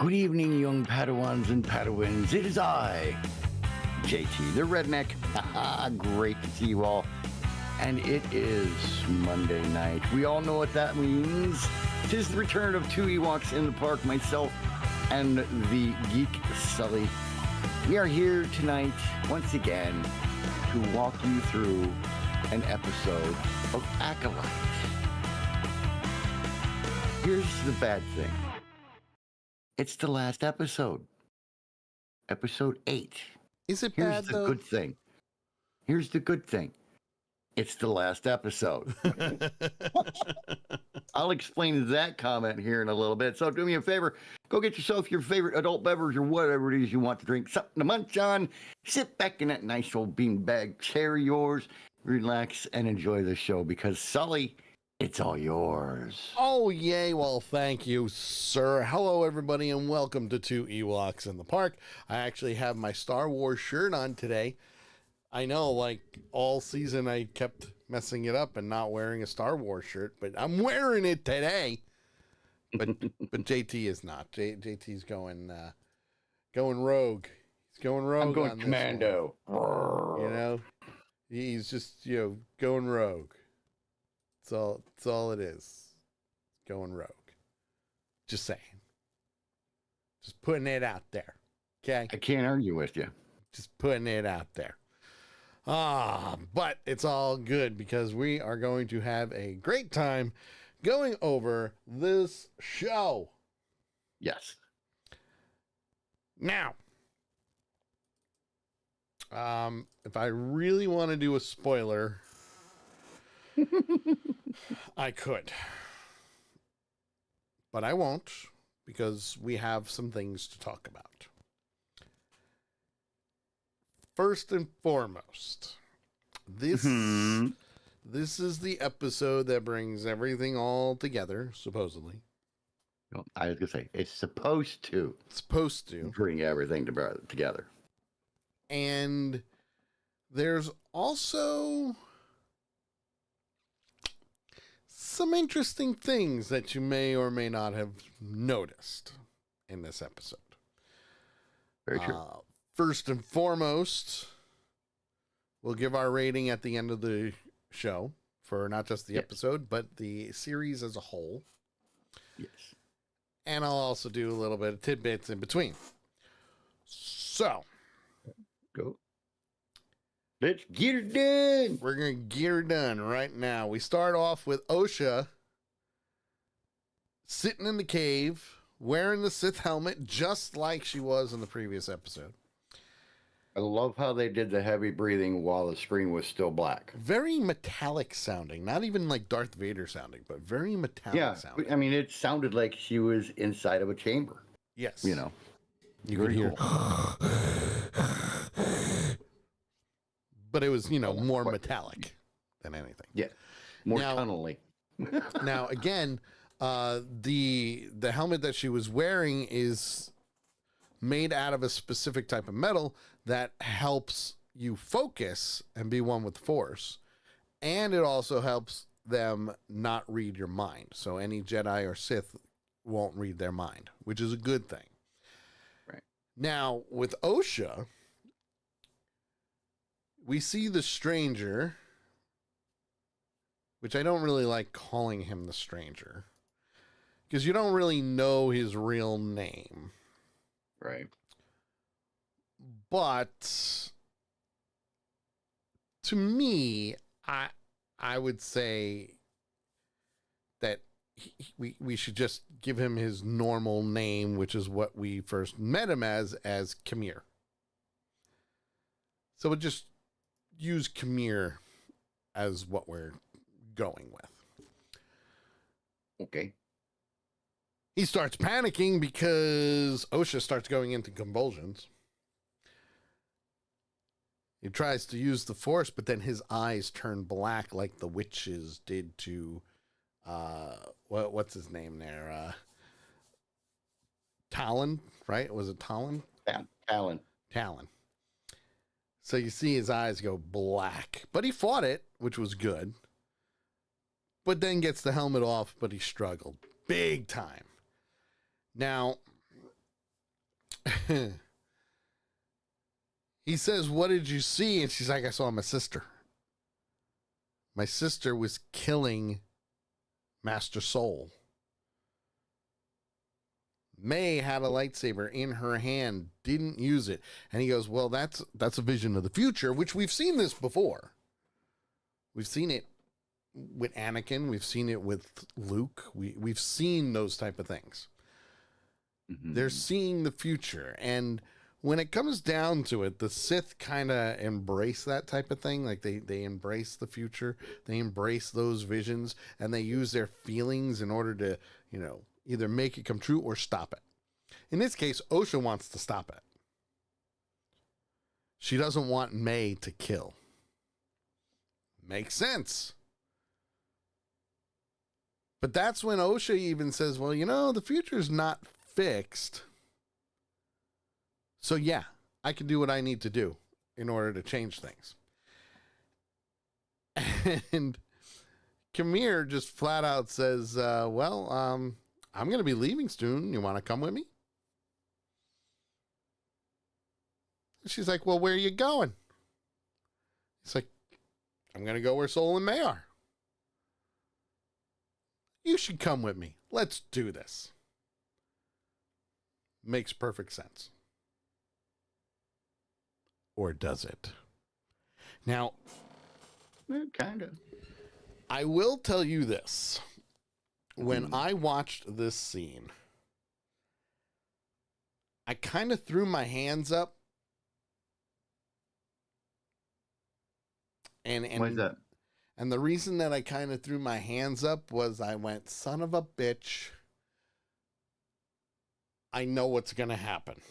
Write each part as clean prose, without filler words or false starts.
Good evening, young Padawans and Padawans. It is I, JT, the Redneck. Great to see you all. And it is Monday night. We all know what that means. Tis the return of two Ewoks in the park, myself and the Geek Sully. We are here tonight, once again, to walk you through an episode of Acolyte. Here's the bad thing. It's the last episode. Episode 8. Is it Here's bad, the though? good thing. Here's the good thing. It's the last episode. I'll explain that comment here in a little bit. So do me a favor. Go get yourself your favorite adult beverage or whatever it is you want to drink. Something to munch on. Sit back in that nice old beanbag chair of yours. Relax and enjoy the show because, Sully, it's all yours. Oh, yay. Well, thank you, sir. Hello, everybody, and welcome to Two Ewoks in the Park. I actually have my Star Wars shirt on today. I know, like, all season I kept messing it up and not wearing a Star Wars shirt, but I'm wearing it today. But JT is not. JT's going rogue. He's going rogue. I'm going on commando. You know, he's just, going rogue. That's all it is. Going rogue. Just saying. Just putting it out there. Okay? I can't argue with you. Just putting it out there. But it's all good because we are going to have a great time going over this show. Yes. Now, if I really want to do a spoiler, I could. But I won't because we have some things to talk about. First and foremost, this is the episode that brings everything all together, supposedly. Well, I was going to say, it's supposed to. Supposed to. Bring everything together. And there's also some interesting things that you may or may not have noticed in this episode. Very true. First and foremost, we'll give our rating at the end of the show for not just the episode, but the series as a whole. Yes. And I'll also do a little bit of tidbits in between. So, go. Let's get her done. We're going to get her done right now. We start off with Osha sitting in the cave, wearing the Sith helmet, just like she was in the previous episode. I love how they did the heavy breathing while the screen was still black. Very metallic sounding. Not even like Darth Vader sounding, but very metallic sounding. I mean, it sounded like she was inside of a chamber. Yes. You know. You could hear. But it was, more metallic than anything. Yeah. More tunnely. Now, again, the helmet that she was wearing is made out of a specific type of metal that helps you focus and be one with the Force. And it also helps them not read your mind. So any Jedi or Sith won't read their mind, which is a good thing. Right. Now, with Osha, we see the Stranger, which I don't really like calling him the Stranger, because you don't really know his real name. Right. But to me, I would say that we should just give him his normal name, which is what we first met him as Kamir. So we'll just use Kamir as what we're going with. Okay. He starts panicking because Osha starts going into convulsions. He tries to use the Force, but then his eyes turn black like the witches did to, what's his name there? Talon, right? Was it Talon? Yeah, Talon. Talon. So you see his eyes go black, but he fought it, which was good. But then gets the helmet off, but he struggled big time. Now, He says, "What did you see?" And she's like, "I saw my sister. My sister was killing Master Soul. May had a lightsaber in her hand, didn't use it." And he goes, "Well, that's a vision of the future," which we've seen this before. We've seen it with Anakin. We've seen it with Luke. We've seen those type of things. Mm-hmm. They're seeing the future. And when it comes down to it, the Sith kind of embrace that type of thing. Like they embrace the future. They embrace those visions, and they use their feelings in order to, either make it come true or stop it. In this case, Osha wants to stop it. She doesn't want May to kill. Makes sense. But that's when Osha even says, "Well, the future's not fixed. So yeah, I can do what I need to do in order to change things." And Kamir just flat out says, "Well, I'm going to be leaving soon. You want to come with me?" She's like, "Well, where are you going?" He's like, "I'm going to go where Soul and May are. You should come with me. Let's do this." Makes perfect sense. Or does it? Now, Kind of. I will tell you this. When I watched this scene, I kind of threw my hands up. And Why is that? And the reason that I kind of threw my hands up was I went, "Son of a bitch. I know what's going to happen."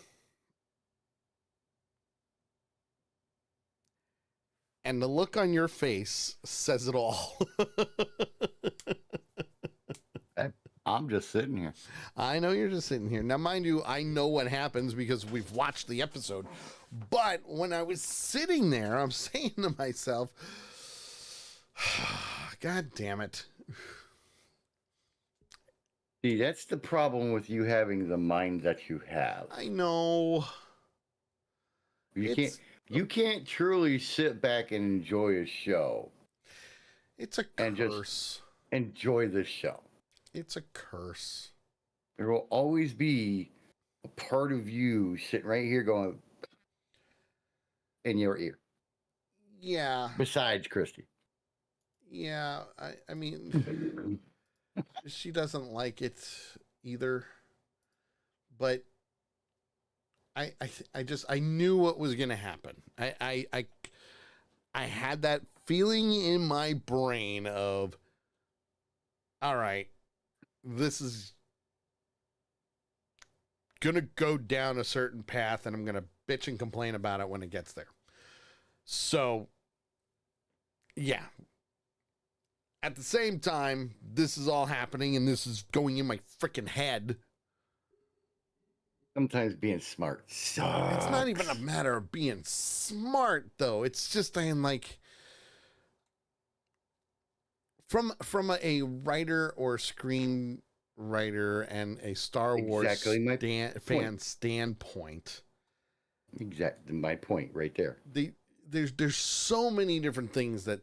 And the look on your face says it all. I'm just sitting here. I know you're just sitting here. Now, mind you, I know what happens because we've watched the episode. But when I was sitting there, I'm saying to myself, God damn it. See, that's the problem with you having the mind that you have. I know. You can't truly sit back and enjoy a show. It's a And curse. just enjoy this show. It's a curse. There will always be a part of you sitting right here going in your ear. Yeah. Besides Christy. Yeah. I mean, she doesn't like it either. But I knew what was going to happen. I had that feeling in my brain of, all right, this is going to go down a certain path, and I'm going to bitch and complain about it when it gets there. So, yeah. At the same time, this is all happening, and this is going in my freaking head. Sometimes being smart sucks. It's not even a matter of being smart, though. It's just I'm like, from a writer or screenwriter and a Star Wars fan standpoint. Exactly my point right there. There's so many different things that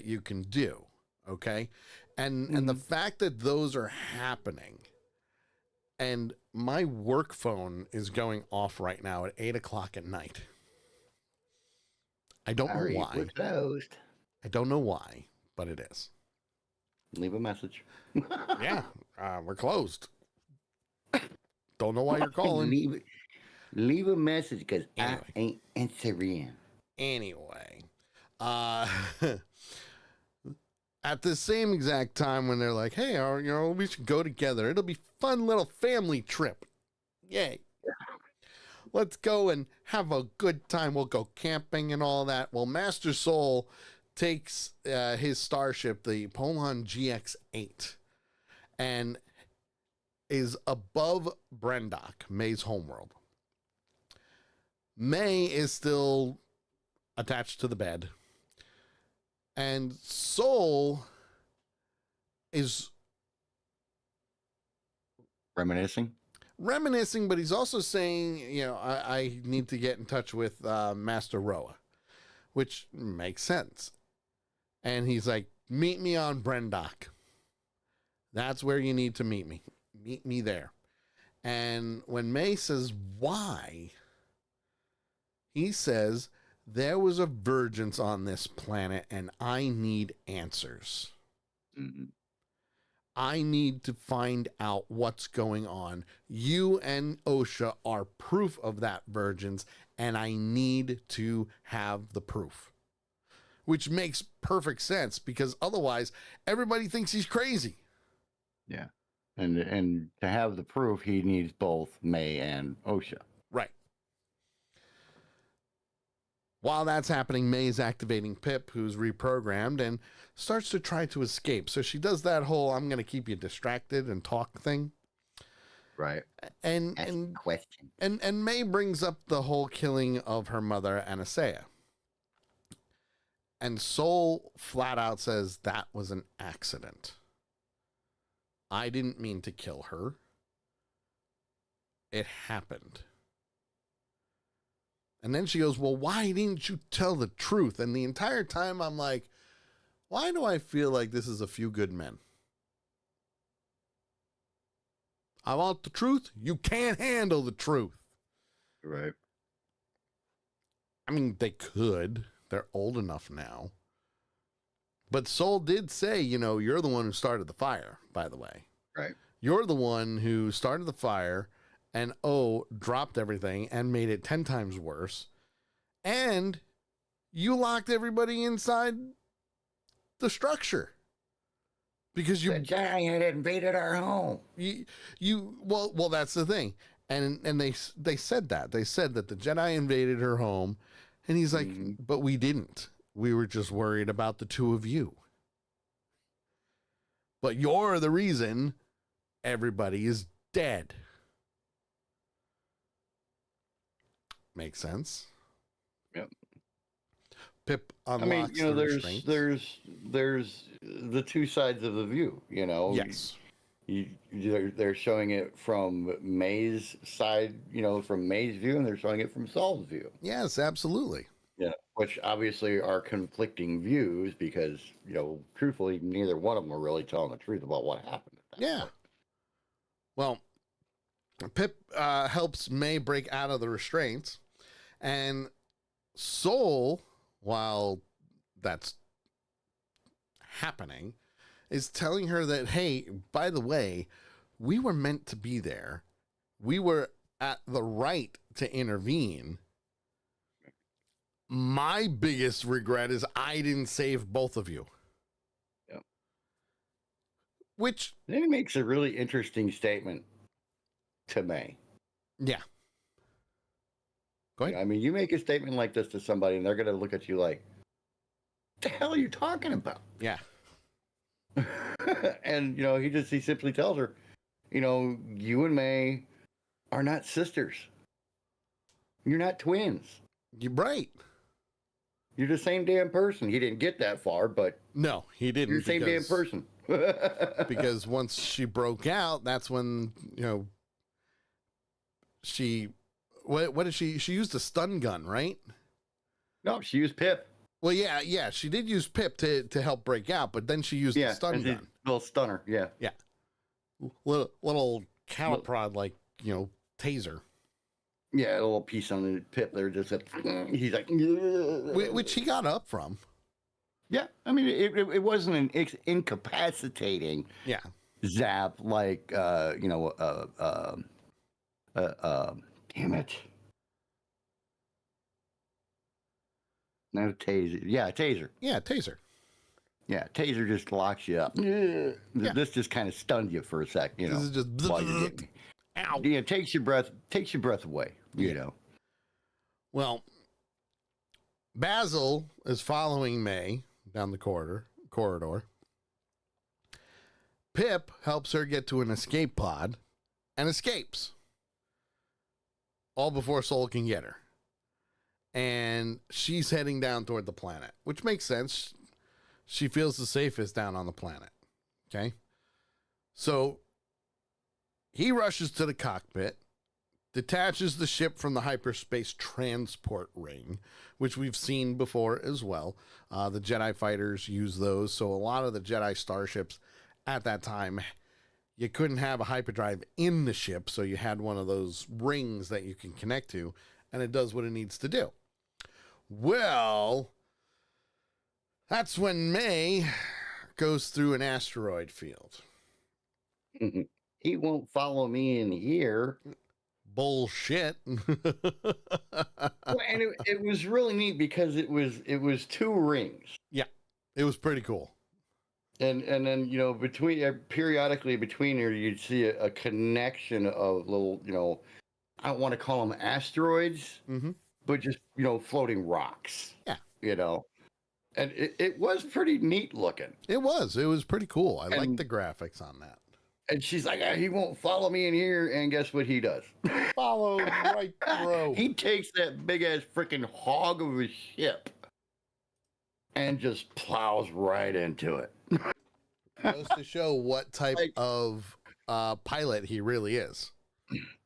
you can do, okay? And the fact that those are happening, and my work phone is going off right now at 8:00 at night. I don't know why. We're closed. I don't know why, but it is. Leave a message. Yeah, we're closed. Don't know why you're calling. Leave a message because Anyway. I ain't answering. Anyway, at the same exact time when they're like, "Hey, we should go together. It'll be a fun little family trip. Yay. Let's go and have a good time. We'll go camping and all that." Well, Master Soul takes his starship, the Polon GX-8, and is above Brendok, May's homeworld. May is still attached to the bed, and Soul is Reminiscing? reminiscing, but he's also saying, I need to get in touch with Master Roa, which makes sense. And he's like, meet me on Brendock. That's where you need to meet me. Meet me there. And when May says, why? He says, there was a virgin on this planet and I need answers. Mm-hmm. I need to find out what's going on. You and Osha are proof of that, virgins, and I need to have the proof. Which makes perfect sense because otherwise everybody thinks he's crazy. Yeah. And to have the proof, he needs both May and Osha. Right. While that's happening, May is activating Pip, who's reprogrammed, and starts to try to escape. So she does that whole I'm going to keep you distracted and talk thing. Right. And question. And May brings up the whole killing of her mother, Anastasia. And Soul flat out says that was an accident. I didn't mean to kill her. It happened. And then she goes, well, why didn't you tell the truth? And the entire time I'm like, why do I feel like this is A Few Good Men? I want the truth. You can't handle the truth. Right. I mean, they could. They're old enough now. But Soul did say, you're the one who started the fire, by the way. Right. You're the one who started the fire and dropped everything and made it 10 times worse. And you locked everybody inside the structure. Because the giant had invaded our home. Well, that's the thing. And they said that. They said that the Jedi invaded her home. And he's like, but we didn't. We were just worried about the two of you. But you're the reason everybody is dead. Makes sense. Yep. Pip unlocks the restraints. there's the two sides of the view, Yes. They're showing it from May's side, from May's view, and they're showing it from Saul's view. Yes, absolutely. Yeah, which obviously are conflicting views because, truthfully, neither one of them are really telling the truth about what happened. Yeah. Well, Pip helps May break out of the restraints, and Soul, while that's happening, is telling her that, hey, by the way, we were meant to be there. We were at the right to intervene. My biggest regret is I didn't save both of you. Yep. Which then he makes a really interesting statement to May. Yeah. Go ahead. I mean, you make a statement like this to somebody and they're going to look at you like, what the hell are you talking about? Yeah. And, he simply tells her, you and May are not sisters. You're not twins. You're right. You're the same damn person. He didn't get that far, but no, he didn't. You're the same damn person. Because once she broke out, that's when, she, what did she used a stun gun, right? No, she used Pip. Well, yeah, she did use Pip to help break out, but then she used the stun gun. Little stunner, yeah. Yeah. Little cow prod, like, taser. Yeah, a little piece on the Pip there, just like, he's like, which he got up from. Yeah, I mean, it wasn't an incapacitating zap like, damn it. Not a taser. Yeah, a taser. Yeah, taser. Yeah, taser just locks you up. Yeah. This just kind of stunned you for a sec, This is just while you're getting, ow. Yeah, takes your breath away, you know. Well, Basil is following May down the corridor. Pip helps her get to an escape pod and escapes. All before Soul can get her. And she's heading down toward the planet, which makes sense. She feels the safest down on the planet. Okay. So He rushes to the cockpit, detaches the ship from the hyperspace transport ring, which we've seen before as well. The Jedi fighters use those, so a lot of the Jedi starships at that time, you couldn't have a hyperdrive in the ship, so you had one of those rings that you can connect to, and it does what it needs to do. Well, that's when May goes through an asteroid field. He won't follow me in here. Bullshit. Well, and it was really neat because it was two rings. Yeah, it was pretty cool. And then, you know, between periodically between here, you'd see a connection of little, you know, I don't want to call them asteroids, but just, you know, floating rocks. Yeah. You know, and it was pretty neat looking. It was pretty cool. I like the graphics on that. And she's like, he won't follow me in here. And guess what he does? Follow right through. He takes that big ass freaking hog of a ship and just plows right into it. Goes to show what type of pilot he really is.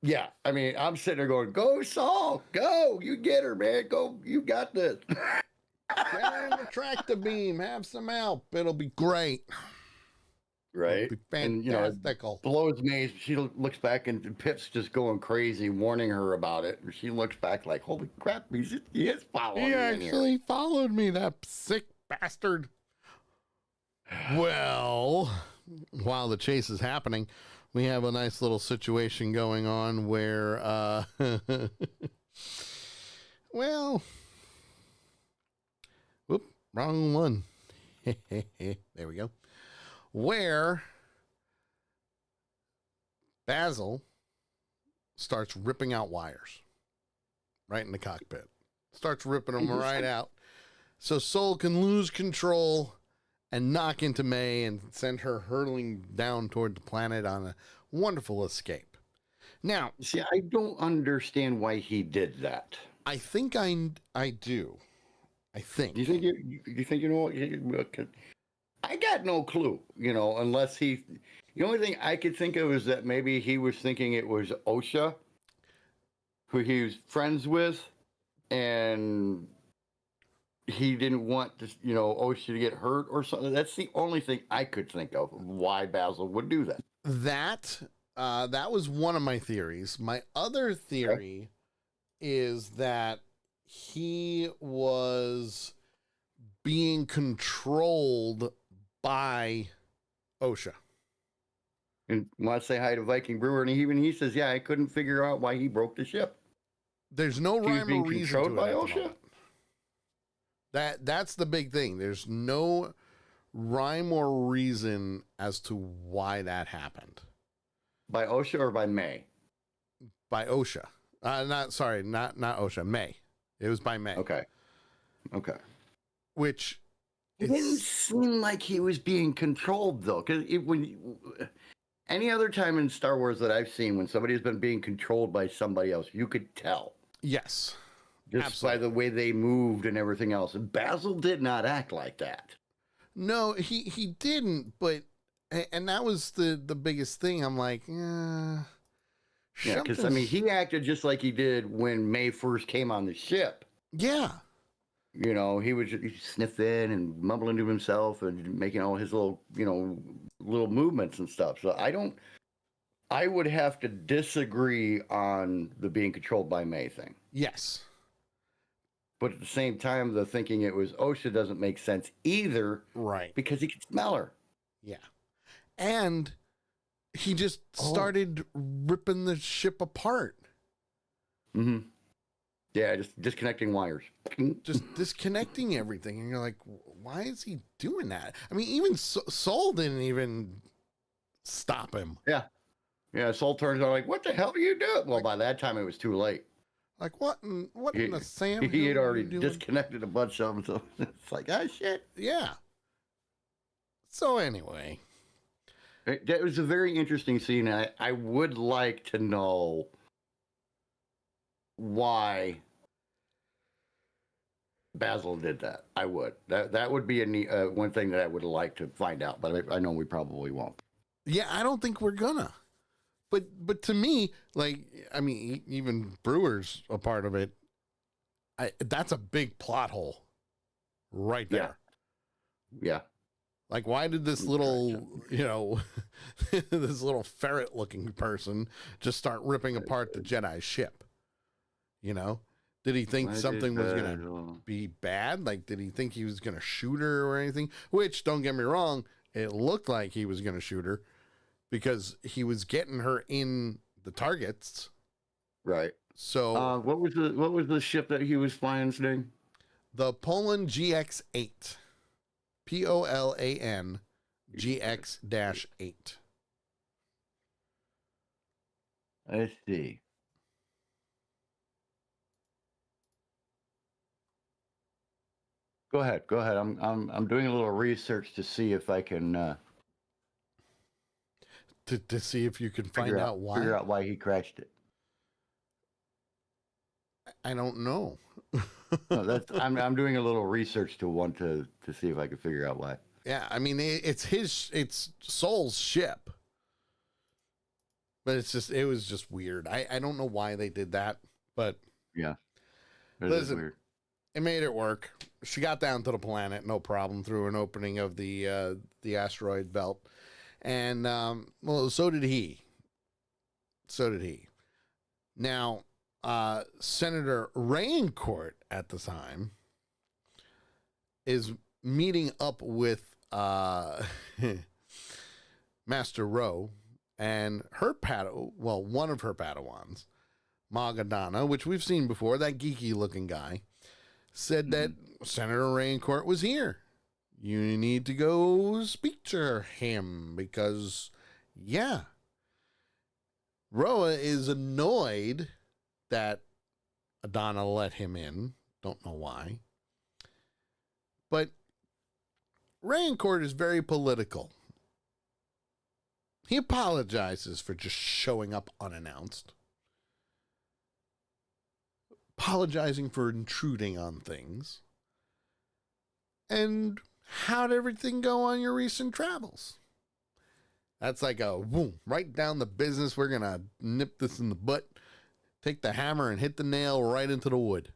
Yeah, I mean, I'm sitting there going, "Go, Saul, go! You get her, man. Go, you got this." Get on the tractor beam, have some help. It'll be great. Right? It'll be fantastical. And, you know, blows me. She looks back, and Pip's just going crazy, warning her about it. And she looks back like, "Holy crap! He is following me." He in here. actually followed me, that sick bastard. Well, while the chase is happening, we have a nice little situation going on where, well, whoop, wrong one. There we go. Where Basil starts ripping out wires right in the cockpit. Starts ripping them right out. So Sol can lose control and knock into May and send her hurtling down toward the planet on a wonderful escape. Now, see, I don't understand why he did that. I think I do. I think. You think you think you know what? I got no clue. You know, unless he. The only thing I could think of is that maybe he was thinking it was OSHA, who he was friends with, and he didn't want to, you know, OSHA to get hurt or something. That's the only thing I could think of why Basil would do that. That was one of my theories. My other theory is that he was being controlled by OSHA. And want to say hi to Viking Brewer, and he says, yeah, I couldn't figure out why he broke the ship. There's no rhyme or reason to it. By OSHA? That's the big thing. There's no rhyme or reason as to why that happened. By OSHA or by May? By OSHA. Not OSHA. May. It was by May. Okay. Which it didn't seem like he was being controlled, though, because any other time in Star Wars that I've seen, when somebody has been being controlled by somebody else, you could tell. Yes. Just absolutely. by the way they moved and everything else. And Basil did not act like that. No, he didn't, but and that was the biggest thing. I'm like, yeah, because I mean, he acted just like he did when May first came on the ship. Yeah. You know, he was sniffing and mumbling to himself and making all his little, you know, little movements and stuff. So I would have to disagree on the being controlled by May thing. Yes. But at the same time, the thinking it was OSHA doesn't make sense either. Right. Because he could smell her. Yeah. And he just started ripping the ship apart. Mm-hmm. Yeah, just disconnecting wires. Just disconnecting everything. And you're like, why is he doing that? I mean, even Sol didn't even stop him. Yeah. Yeah, Sol turns out like, what the hell are you doing? Well, by that time, it was too late. Like, what in the Sam? He had already disconnected a bunch of them, so it's like, ah, shit. Yeah. So anyway. That was a very interesting scene. I would like to know why Basil did that. I would. That would be one thing that I would like to find out, but I know we probably won't. Yeah, I don't think we're gonna. but to me, like, I mean, even Brewer's a part of it. That's a big plot hole right there. Yeah. Like, why did this little, this little ferret-looking person just start ripping apart the Jedi ship? You know, did he think something was going to be bad? Like, did he think he was going to shoot her or anything? Which, don't get me wrong, it looked like he was going to shoot her because he was getting her in the targets. Right. So, what was the ship that he was flying today? The Poland GX8. POLAN GX-8. I see. Go ahead. I'm doing a little research to see if I can to see if you can find out why. Figure out why he crashed it. I don't know. No, I'm doing a little research to see if I can figure out why. Yeah, I mean it's Soul's ship. But it was just weird. I don't know why they did that, but yeah. Listen, weird. It made it work. She got down to the planet, no problem, through an opening of the asteroid belt. And well, so did he. Now, Senator Raincourt at the time is meeting up with Master Rowe and her one of her Padawans, Magadana, which we've seen before, that geeky looking guy, said that Senator Raincourt was here. You need to go speak to him because, yeah, Roa is annoyed that Adana let him in. Don't know why. But Raincourt is very political. He apologizes for just showing up unannounced. Apologizing for intruding on things. And how'd everything go on your recent travels? That's like a boom, right down the business. We're going to nip this in the butt, take the hammer and hit the nail right into the wood.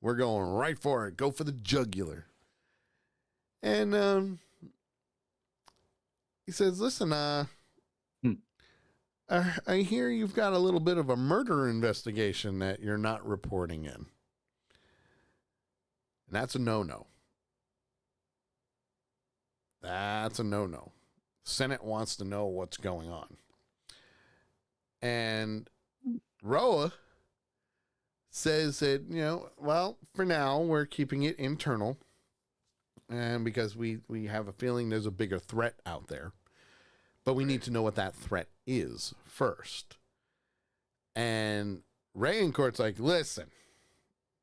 We're going right for it. Go for the jugular. And he says, listen, I hear you've got a little bit of a murder investigation that you're not reporting in. And that's a no-no. That's a no-no. Senate wants to know what's going on. And Roa says that, well, for now, we're keeping it internal. And because we have a feeling there's a bigger threat out there. But we need to know what that threat is first. And Raincourt's like, listen,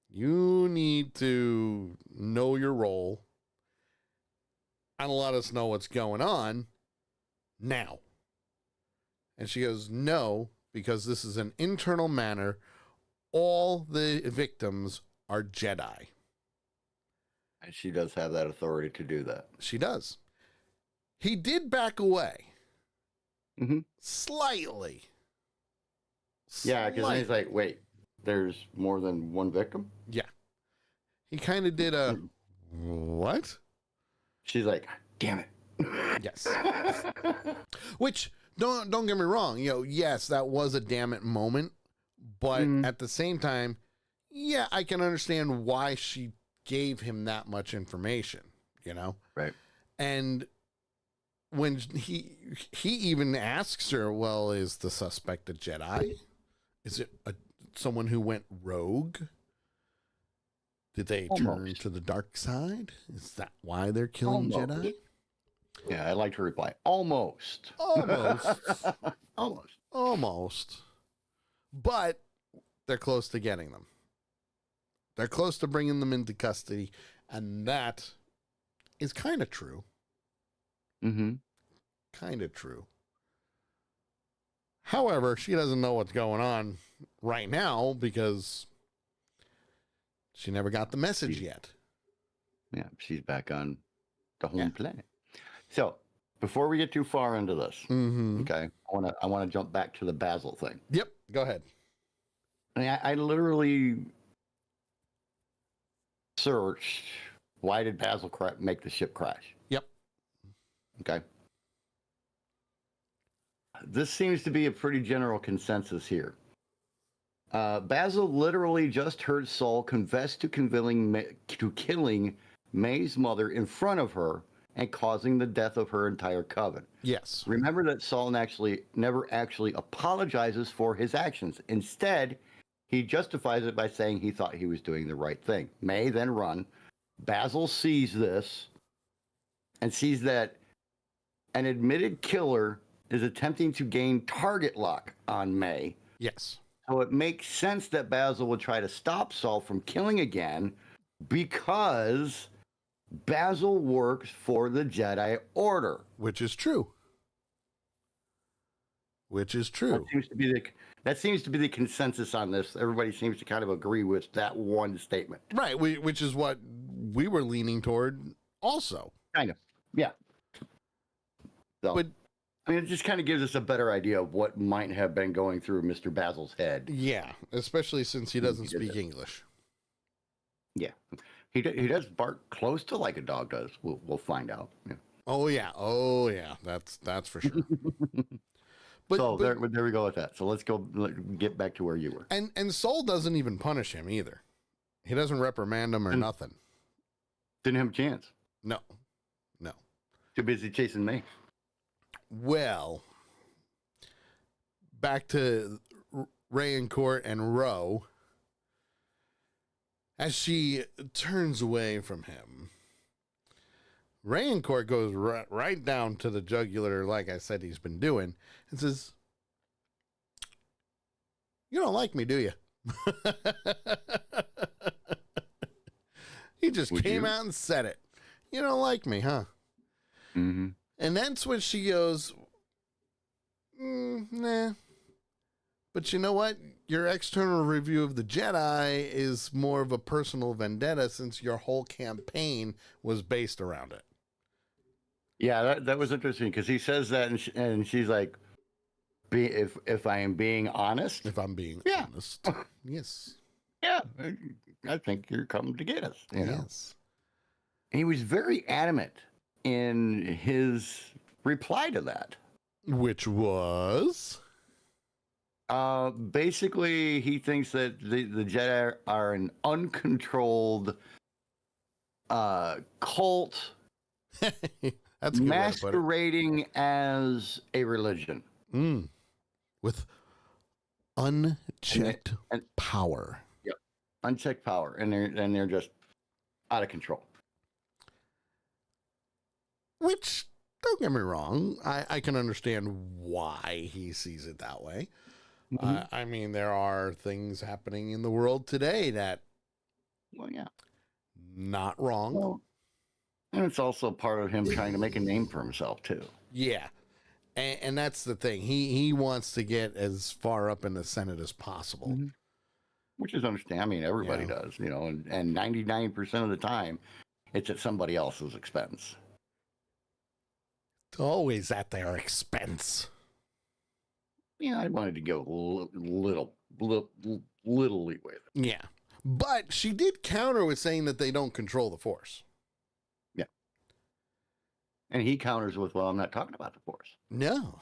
you need to know your role and let us know what's going on now. And she goes, no, because this is an internal matter. All the victims are Jedi. And she does have that authority to do that. She does. He did back away. Mm-hmm. Slightly. Yeah, because he's like, wait, there's more than one victim? Yeah. He kind of did a, what? She's like, damn it. Yes. Which, don't get me wrong, yes, that was a damn it moment, but at the same time, yeah, I can understand why she gave him that much information, Right. And when he even asks her, well, is the suspect a Jedi? Is it someone who went rogue? Did they turn to the dark side? Is that why they're killing Jedi? Yeah, I like to reply, almost. Almost. But they're close to getting them. They're close to bringing them into custody, and that is kind of true. Mm-hmm. Kind of true. However, she doesn't know what's going on right now because she never got the message yet. Yeah, she's back on the home planet. So before we get too far into this, Mm-hmm. okay, I wanna jump back to the Basil thing. Yep. Go ahead. I mean, I literally searched why did Basil make the ship crash? Yep. Okay. This seems to be a pretty general consensus here. Basil literally just heard Saul confess to killing May's mother in front of her and causing the death of her entire coven. Yes. Remember that Saul never actually apologizes for his actions. Instead, he justifies it by saying he thought he was doing the right thing. May then run. Basil sees this and sees that an admitted killer is attempting to gain target lock on May. Yes. So it makes sense that Basil would try to stop Saul from killing again because Basil works for the Jedi Order. Which is true. Which is true. That seems to be the consensus on this. Everybody seems to kind of agree with that one statement. Right. Which is what we were leaning toward also. Kind of. Yeah. So, But I mean, it just kind of gives us a better idea of what might have been going through Mr. Basil's head. yeah, especially since he doesn't speak this. English. Yeah. He does bark close to like a dog does. We'll find out. Yeah. Oh yeah. That's for sure. But There we go with that. So let's get back to where you were. and Saul doesn't even punish him either. He doesn't reprimand him or nothing. Didn't have a chance. No. Too busy chasing me. Well, back to Rayancourt and Ro. As she turns away from him, Rayancourt goes right down to the jugular, like I said he's been doing, and says, "You don't like me, do you?" He just came out and said it. "You don't like me, huh?" Mm-hmm. And that's when she goes, nah. But you know what? Your external review of the Jedi is more of a personal vendetta since your whole campaign was based around it. Yeah, that was interesting because he says that and she's like, if I am being honest. If I'm being honest. Yes. Yeah, I think you're coming to get us. You know? Yes. And he was very adamant in his reply to that. Which was? Basically, he thinks that the Jedi are an uncontrolled cult That's masquerading as a religion. With unchecked power. Yep, unchecked power, and they're just out of control. Which, don't get me wrong, I can understand why he sees it that way. Mm-hmm. I mean, there are things happening in the world today that, Well, yeah, not wrong. well, and it's also part of him trying to make a name for himself too. Yeah, and that's the thing. He wants to get as far up in the Senate as possible. Mm-hmm. Which is understandable. I mean, everybody does, you know, and 99% of the time, it's at somebody else's expense. It's always at their expense. Yeah, I wanted to go a little leeway. Yeah, but she did counter with saying that they don't control the Force. Yeah, and he counters with, "Well, I'm not talking about the Force. No,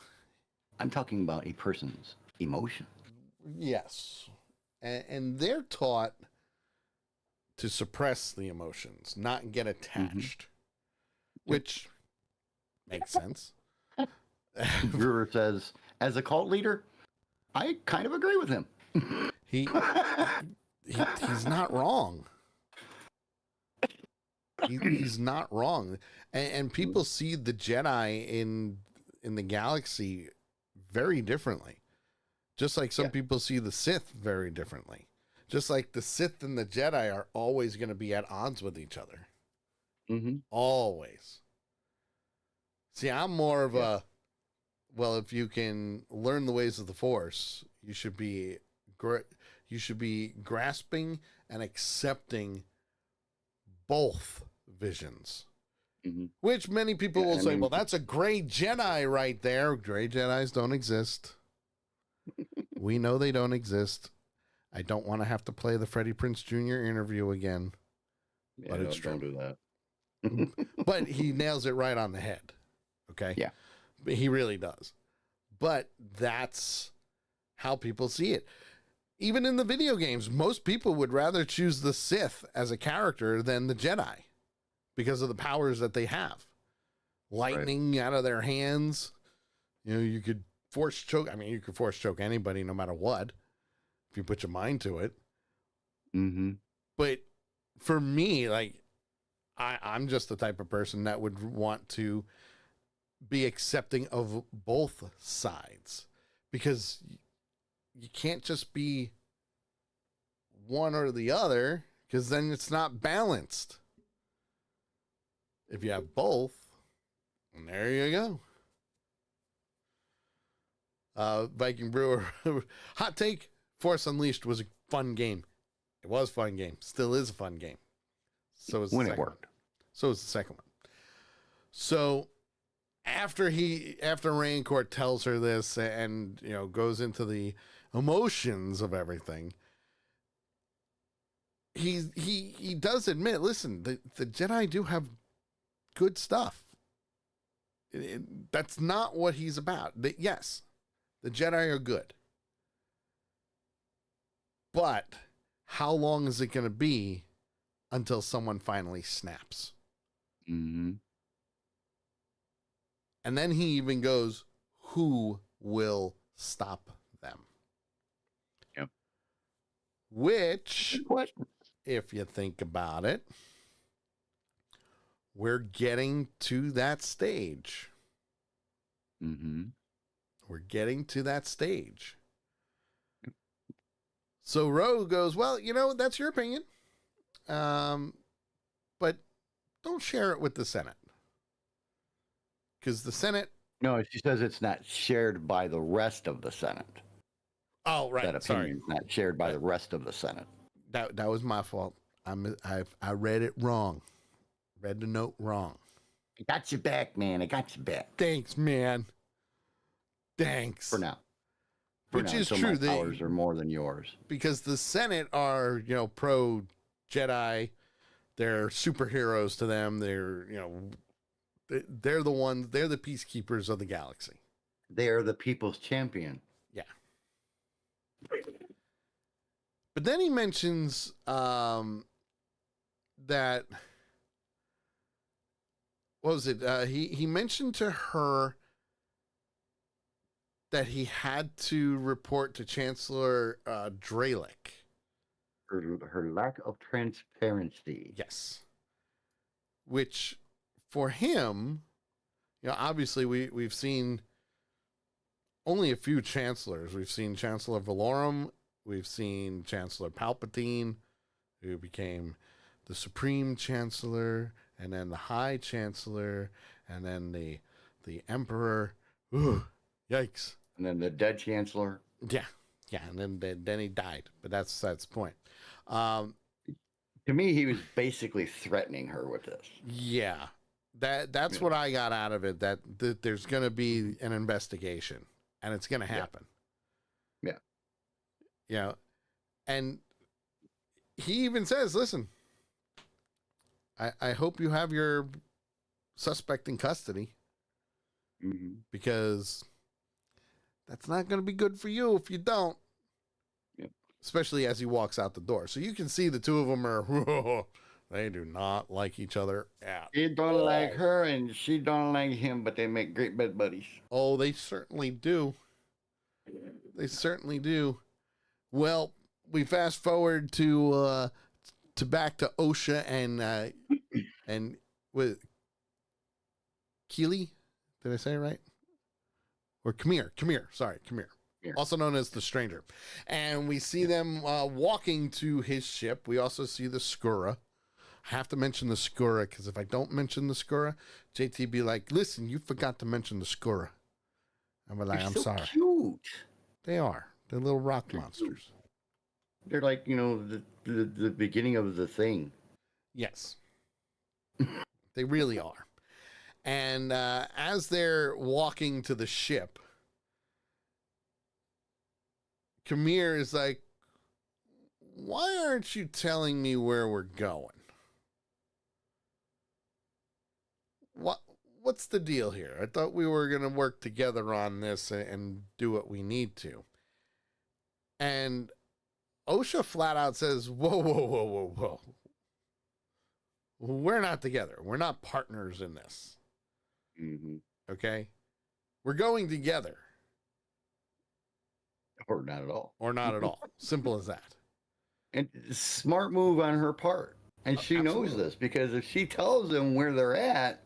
I'm talking about a person's emotion." Yes, and they're taught to suppress the emotions, not get attached, which makes sense. Brewer says, as a cult leader, I kind of agree with him. He's not wrong. He's not wrong. And people see the Jedi in the galaxy very differently. Just like some people see the Sith very differently. Just like the Sith and the Jedi are always going to be at odds with each other. Mm-hmm. Always. See, I'm more of a, well, if you can learn the ways of the Force, you should be grasping and accepting both visions. Mhm. Which many people Yeah, will I say, mean, well, that's a gray Jedi right there. Gray Jedis don't exist. We know they don't exist. I don't want to have to play the Freddie Prinze Jr. interview again, yeah, but it's don't true. do that. But he nails it right on the head. Okay? Yeah. He really does. But that's how people see it. Even in the video games, most people would rather choose the Sith as a character than the Jedi because of the powers that they have. Lightning out of their hands. You know, you could force choke. I mean, you could force choke anybody no matter what if you put your mind to it. Mm-hmm. But for me, like, I'm just the type of person that would want to be accepting of both sides because you can't just be one or the other because then it's not balanced. If you have both, and there you go. Viking Brewer, hot take, Force Unleashed was a fun game. It was a fun game. Still is a fun game. So is the When it second one. worked. So is the second one. So after Raincourt tells her this and, you know, goes into the emotions of everything, he does admit, listen, the Jedi do have good stuff. That's not what he's about. Yes, the Jedi are good. But how long is it going to be until someone finally snaps? Mm-hmm. And then he even goes, who will stop them? Yep. Which, What? if you think about it, we're getting to that stage. Mm-hmm. We're getting to that stage. So Roe goes, well, you know, that's your opinion. But don't share it with the Senate. Because the Senate... No, she says it's not shared by the rest of the Senate. Oh, right. That Sorry. opinion is not shared by the rest of the Senate. That was my fault. I read it wrong. Read the note wrong. I got you back, man. I got you back. Thanks, man. Thanks. For now. Which is true. My powers are more than yours. Because the Senate are, you know, pro Jedi. They're superheroes to them. They're, you know, they're the ones, they're the peacekeepers of the galaxy. They are the people's champion. Yeah. But then he mentions that, what was it? He mentioned to her that he had to report to Chancellor Dralick. Her lack of transparency. Yes. Which, for him, you know, obviously we've seen only a few chancellors. We've seen Chancellor Valorum. We've seen Chancellor Palpatine, who became the Supreme Chancellor, and then the High Chancellor, and then the Emperor. Ooh, yikes. And then the dead chancellor. Yeah, and then he died. But that's the point. To me, he was basically threatening her with this. Yeah, that's what I got out of it. That there's going to be an investigation, and it's going to happen. Yeah. You know, and he even says, "Listen, I hope you have your suspect in custody, because that's not going to be good for you if you don't." Yep. Especially as he walks out the door. So you can see the two of them are, they do not like each other at He don't all. like her and she don't like him, but they make great bed buddies. Oh, they certainly do. They certainly do. Well, we fast forward to back to Osha and with Keely. Did I say it right? Or Khmer. Sorry, Khmer. Also known as the Stranger. And we see them walking to his ship. We also see the Skura. I have to mention the Skura because if I don't mention the Skura, JT be like, listen, you forgot to mention the Skura. I'm like, They're I'm so sorry. Cute. They are. They're little rock monsters. They're like, you know, the beginning of the thing. Yes. They really are. And as they're walking to the ship, Kamir is like, why aren't you telling me where we're going? What's the deal here? I thought we were going to work together on this and do what we need to. And OSHA flat out says, whoa, whoa, whoa, whoa, whoa. We're not together. We're not partners in this. Mm-hmm. Okay? We're going together. Or not at all. Or not at all. Simple as that. And smart move on her part. And she knows this, because if she tells him where they're at,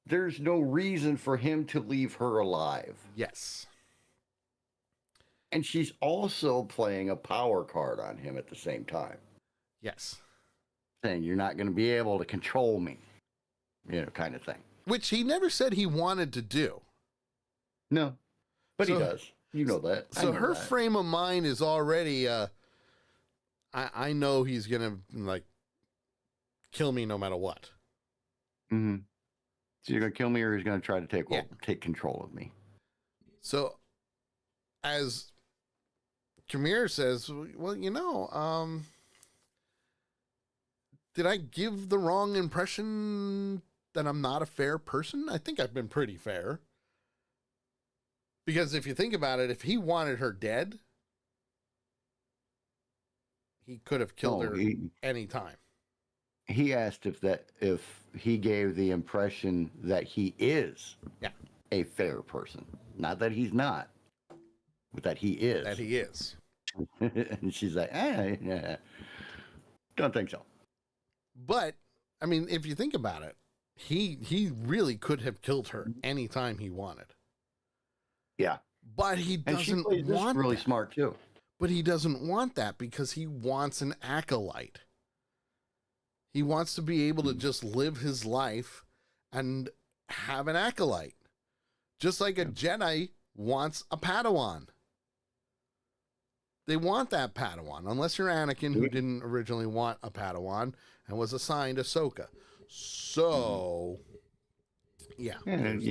there's no reason for him to leave her alive. Yes. And she's also playing a power card on him at the same time. Yes. Saying, you're not going to be able to control me, kind of thing. Which he never said he wanted to do. No, but he does. You know that. So her frame of mind is already, I know he's going to, kill me no matter what. Mm-hmm. So you're going to kill me, or he's going to try to take control of me. So as Kamir says, well, did I give the wrong impression that I'm not a fair person? I think I've been pretty fair. Because if you think about it, if he wanted her dead, he could have killed her any time. He asked if he gave the impression that he is a fair person. Not that he's not, but that he is. That he is. And she's like, don't think so. But, I mean, if you think about it, he really could have killed her anytime he wanted. Yeah. But he doesn't want really that. Smart too. But he doesn't want that because he wants an acolyte. He wants to be able to just live his life and have an acolyte. Just like a Jedi wants a Padawan. They want that Padawan, unless you're Anakin, who didn't originally want a Padawan and was assigned Ahsoka. So, yeah. And,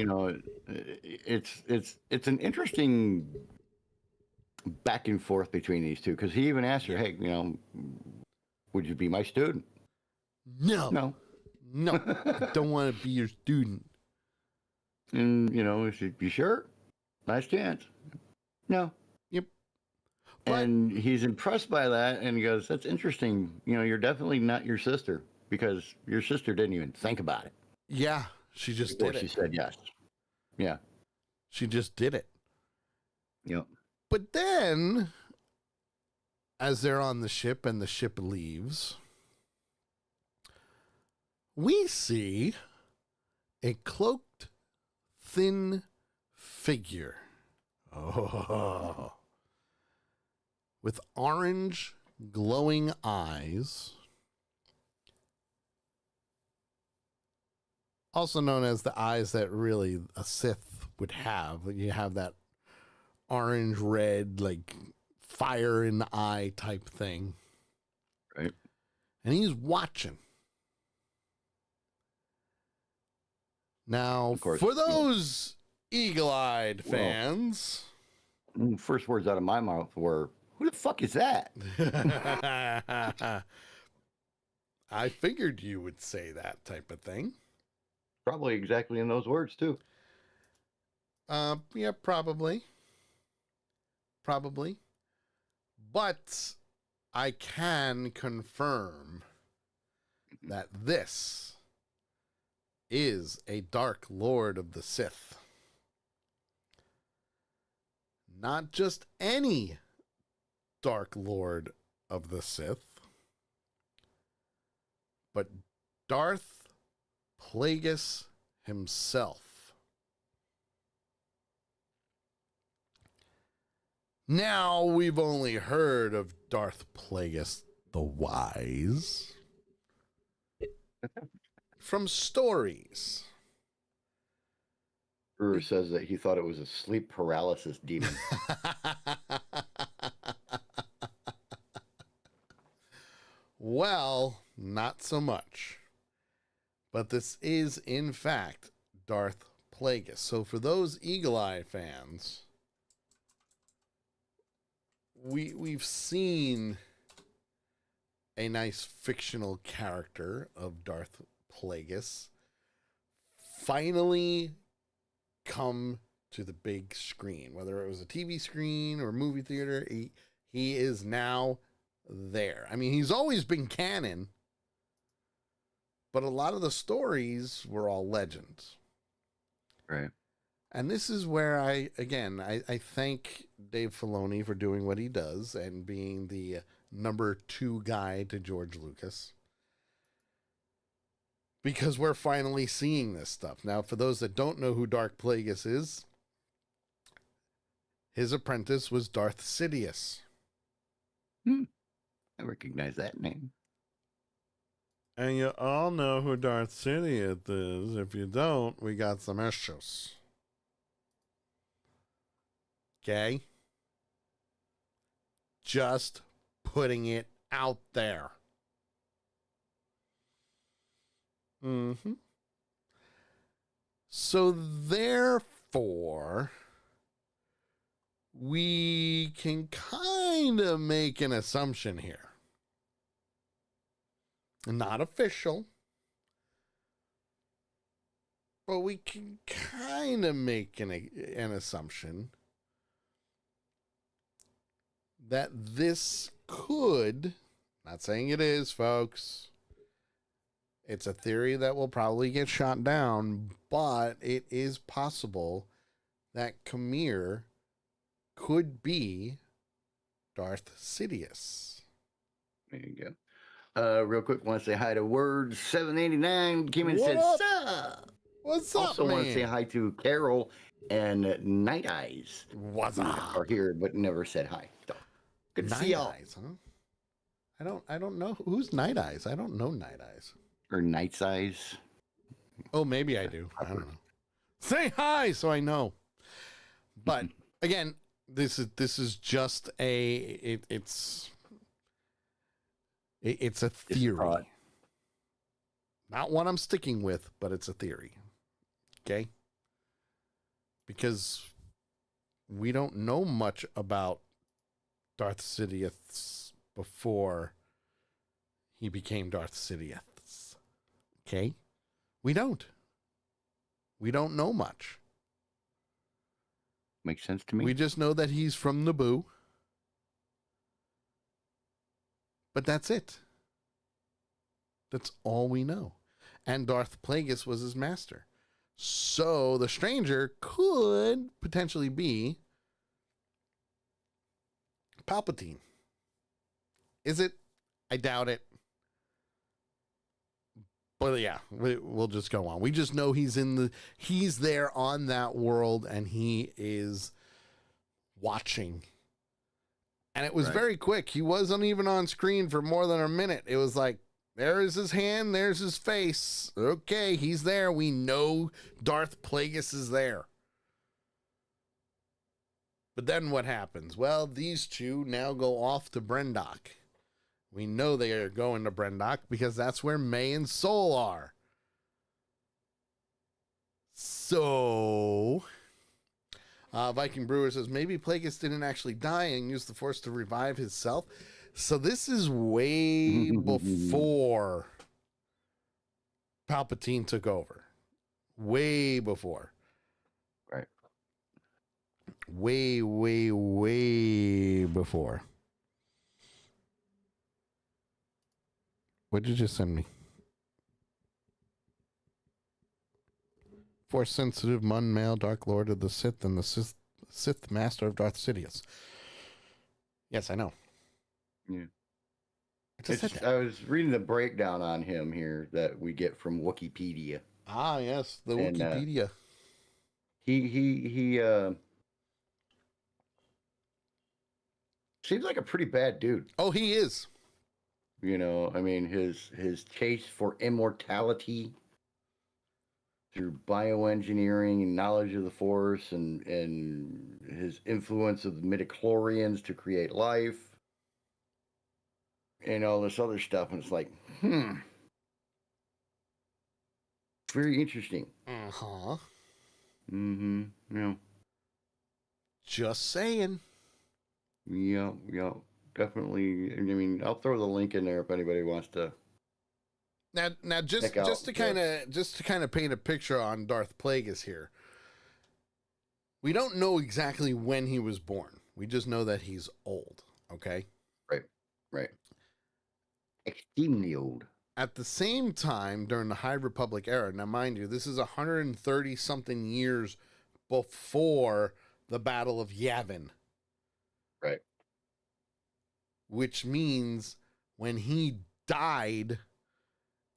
it's an interesting back and forth between these two, because he even asked her, hey, would you be my student? No. I don't want to be your student. And, she, you sure? Nice chance. No. Yep. And he's impressed by that, and he goes, that's interesting. You're definitely not your sister, because your sister didn't even think about it. Yeah, she just did it. She said yes. Yeah. She just did it. Yep. But then, as they're on the ship and the ship leaves, we see a cloaked, thin figure. Oh. With orange, glowing eyes. Also known as the eyes that really a Sith would have. You have that orange, red, fire in the eye type thing. Right. And he's watching. Now, course, for those eagle-eyed fans... First words out of my mouth were, who the fuck is that? I figured you would say that type of thing. Probably exactly in those words, too. Yeah, probably. But I can confirm that this is a Dark Lord of the Sith. Not just any Dark Lord of the Sith, but Darth Plagueis himself. Now, we've only heard of Darth Plagueis the Wise from stories. Brewer says that he thought it was a sleep paralysis demon. Well, not so much. But this is, in fact, Darth Plagueis. So for those Eagle Eye fans, we've seen a nice fictional character of Darth Plagueis finally come to the big screen, whether it was a TV screen or movie theater. He is now there. I mean, he's always been canon, but a lot of the stories were all legends. Right. And this is where I thank Dave Filoni for doing what he does and being the number 2 guy to George Lucas, because we're finally seeing this stuff. Now, for those that don't know who Darth Plagueis is, his apprentice was Darth Sidious. I recognize that name. And you all know who Darth Sidious is. If you don't, we got some issues. Okay? Just putting it out there. So therefore, we can kind of make an assumption here. Not official, but we can kind of make an assumption that this could, not saying it is, folks, it's a theory that will probably get shot down, but it is possible that Khmer could be Darth Sidious. There you go. Real quick, want to say hi to Word 789. Came in and said, What sup? What's up, Also want to say man? hi to Carol and Night Eyes. What's Who up? are here, but never said hi. So, good to see Night y'all. Eyes, huh? I don't know who's Night Eyes. I don't know Night Eyes. Or Night's Eyes. Oh, maybe I do. I don't know. Say hi so I know. But again, this is just it's a theory. Not one I'm sticking with, but it's a theory. Okay? Because we don't know much about Darth Sidious before he became Darth Sidious. Okay? We don't know much. Makes sense to me. We just know that he's from Naboo. But that's it. That's all we know. And Darth Plagueis was his master. So the stranger could potentially be Palpatine. Is it? I doubt it. But yeah, we'll just go on. We just know he's there on that world, and he is watching. And it was very quick. He wasn't even on screen for more than a minute. It was like, there's his hand, there's his face. Okay, he's there. We know Darth Plagueis is there. But then what happens? Well, these two now go off to Brendok. We know they are going to Brendok because that's where May and Sol are. So, Viking Brewer says, maybe Plagueis didn't actually die and used the Force to revive himself. So this is way before Palpatine took over. Way before. Right. Way before. What did you just send me? Force sensitive, Mun male, Dark Lord of the Sith, and the Sith Master of Darth Sidious. Yes, I know. Yeah. I I was reading the breakdown on him here that we get from Wikipedia. Ah, yes, the And, Wikipedia. He seems like a pretty bad dude. Oh, he is. You know, I mean, his chase for immortality through bioengineering and knowledge of the Force, and his influence of the midichlorians to create life, and all this other stuff. And it's like, very interesting. Uh-huh. Mm-hmm. Yeah. Just saying. Yeah. Yeah. Definitely. I mean, I'll throw the link in there if anybody wants to Now check out just to kind of paint a picture on Darth Plagueis here. We don't know exactly when he was born. We just know that he's old, okay? Right. Right. Extremely old. At the same time, during the High Republic era, now mind you, this is 130 something years before the Battle of Yavin. Right. Which means when he died,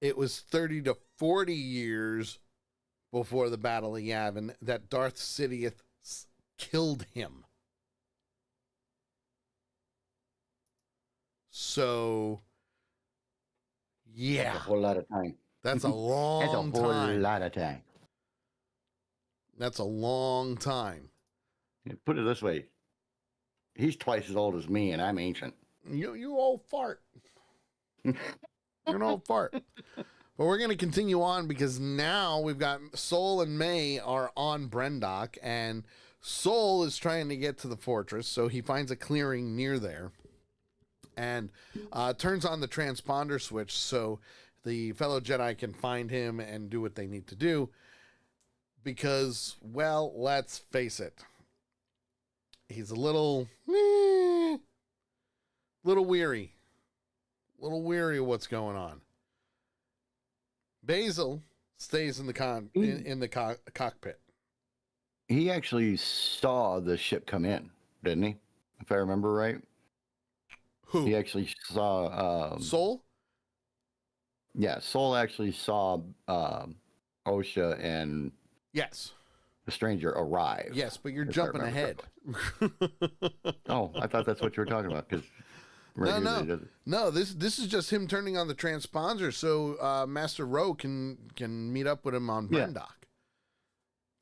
it was 30 to 40 years before the Battle of Yavin that Darth Sidious killed him. So, yeah. That's a whole lot of time. That's a long That's a whole time. lot of time. That's a long time. Put it this way. He's twice as old as me, and I'm ancient. You old fart. You're an old fart. But we're going to continue on because now we've got Sol and May are on Brendok, and Sol is trying to get to the fortress, so he finds a clearing near there and turns on the transponder switch so the fellow Jedi can find him and do what they need to do because, well, let's face it, he's a little weary of what's going on. Basil stays in the cockpit. He actually saw the ship come in, didn't he? If I remember right. Who? He actually saw Sol? Yeah, Sol actually saw Osha and Yes. the stranger arrive. Yes, but you're if I jumping remember ahead. correctly. Oh, I thought that's what you were talking about. Because No. This is just him turning on the transponder so Master Rowe can meet up with him on Brendok.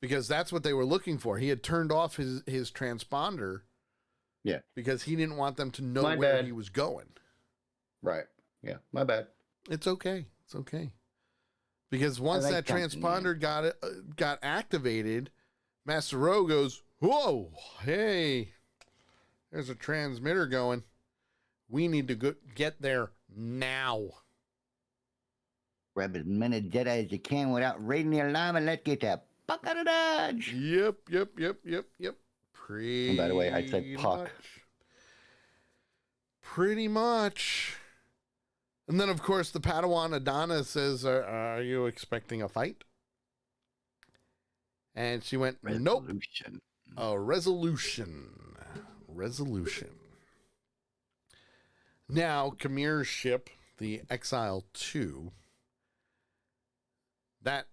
Because that's what they were looking for. He had turned off his transponder. Yeah. Because he didn't want them to know where he was going. Right. Yeah. My bad. It's okay. It's okay. Because once that transponder got activated, Master Rowe goes, "Whoa, hey, there's a transmitter going. We need to get there now. Grab as many Jedi as you can without raiding the alarm, and let's get the fuck out of Dodge." Yep. And by the way, I said puck. Pretty much. And then, of course, the Padawan Adana says, are you expecting a fight? And she went, nope. A resolution. Now, Kamir's ship, the Exile 2, that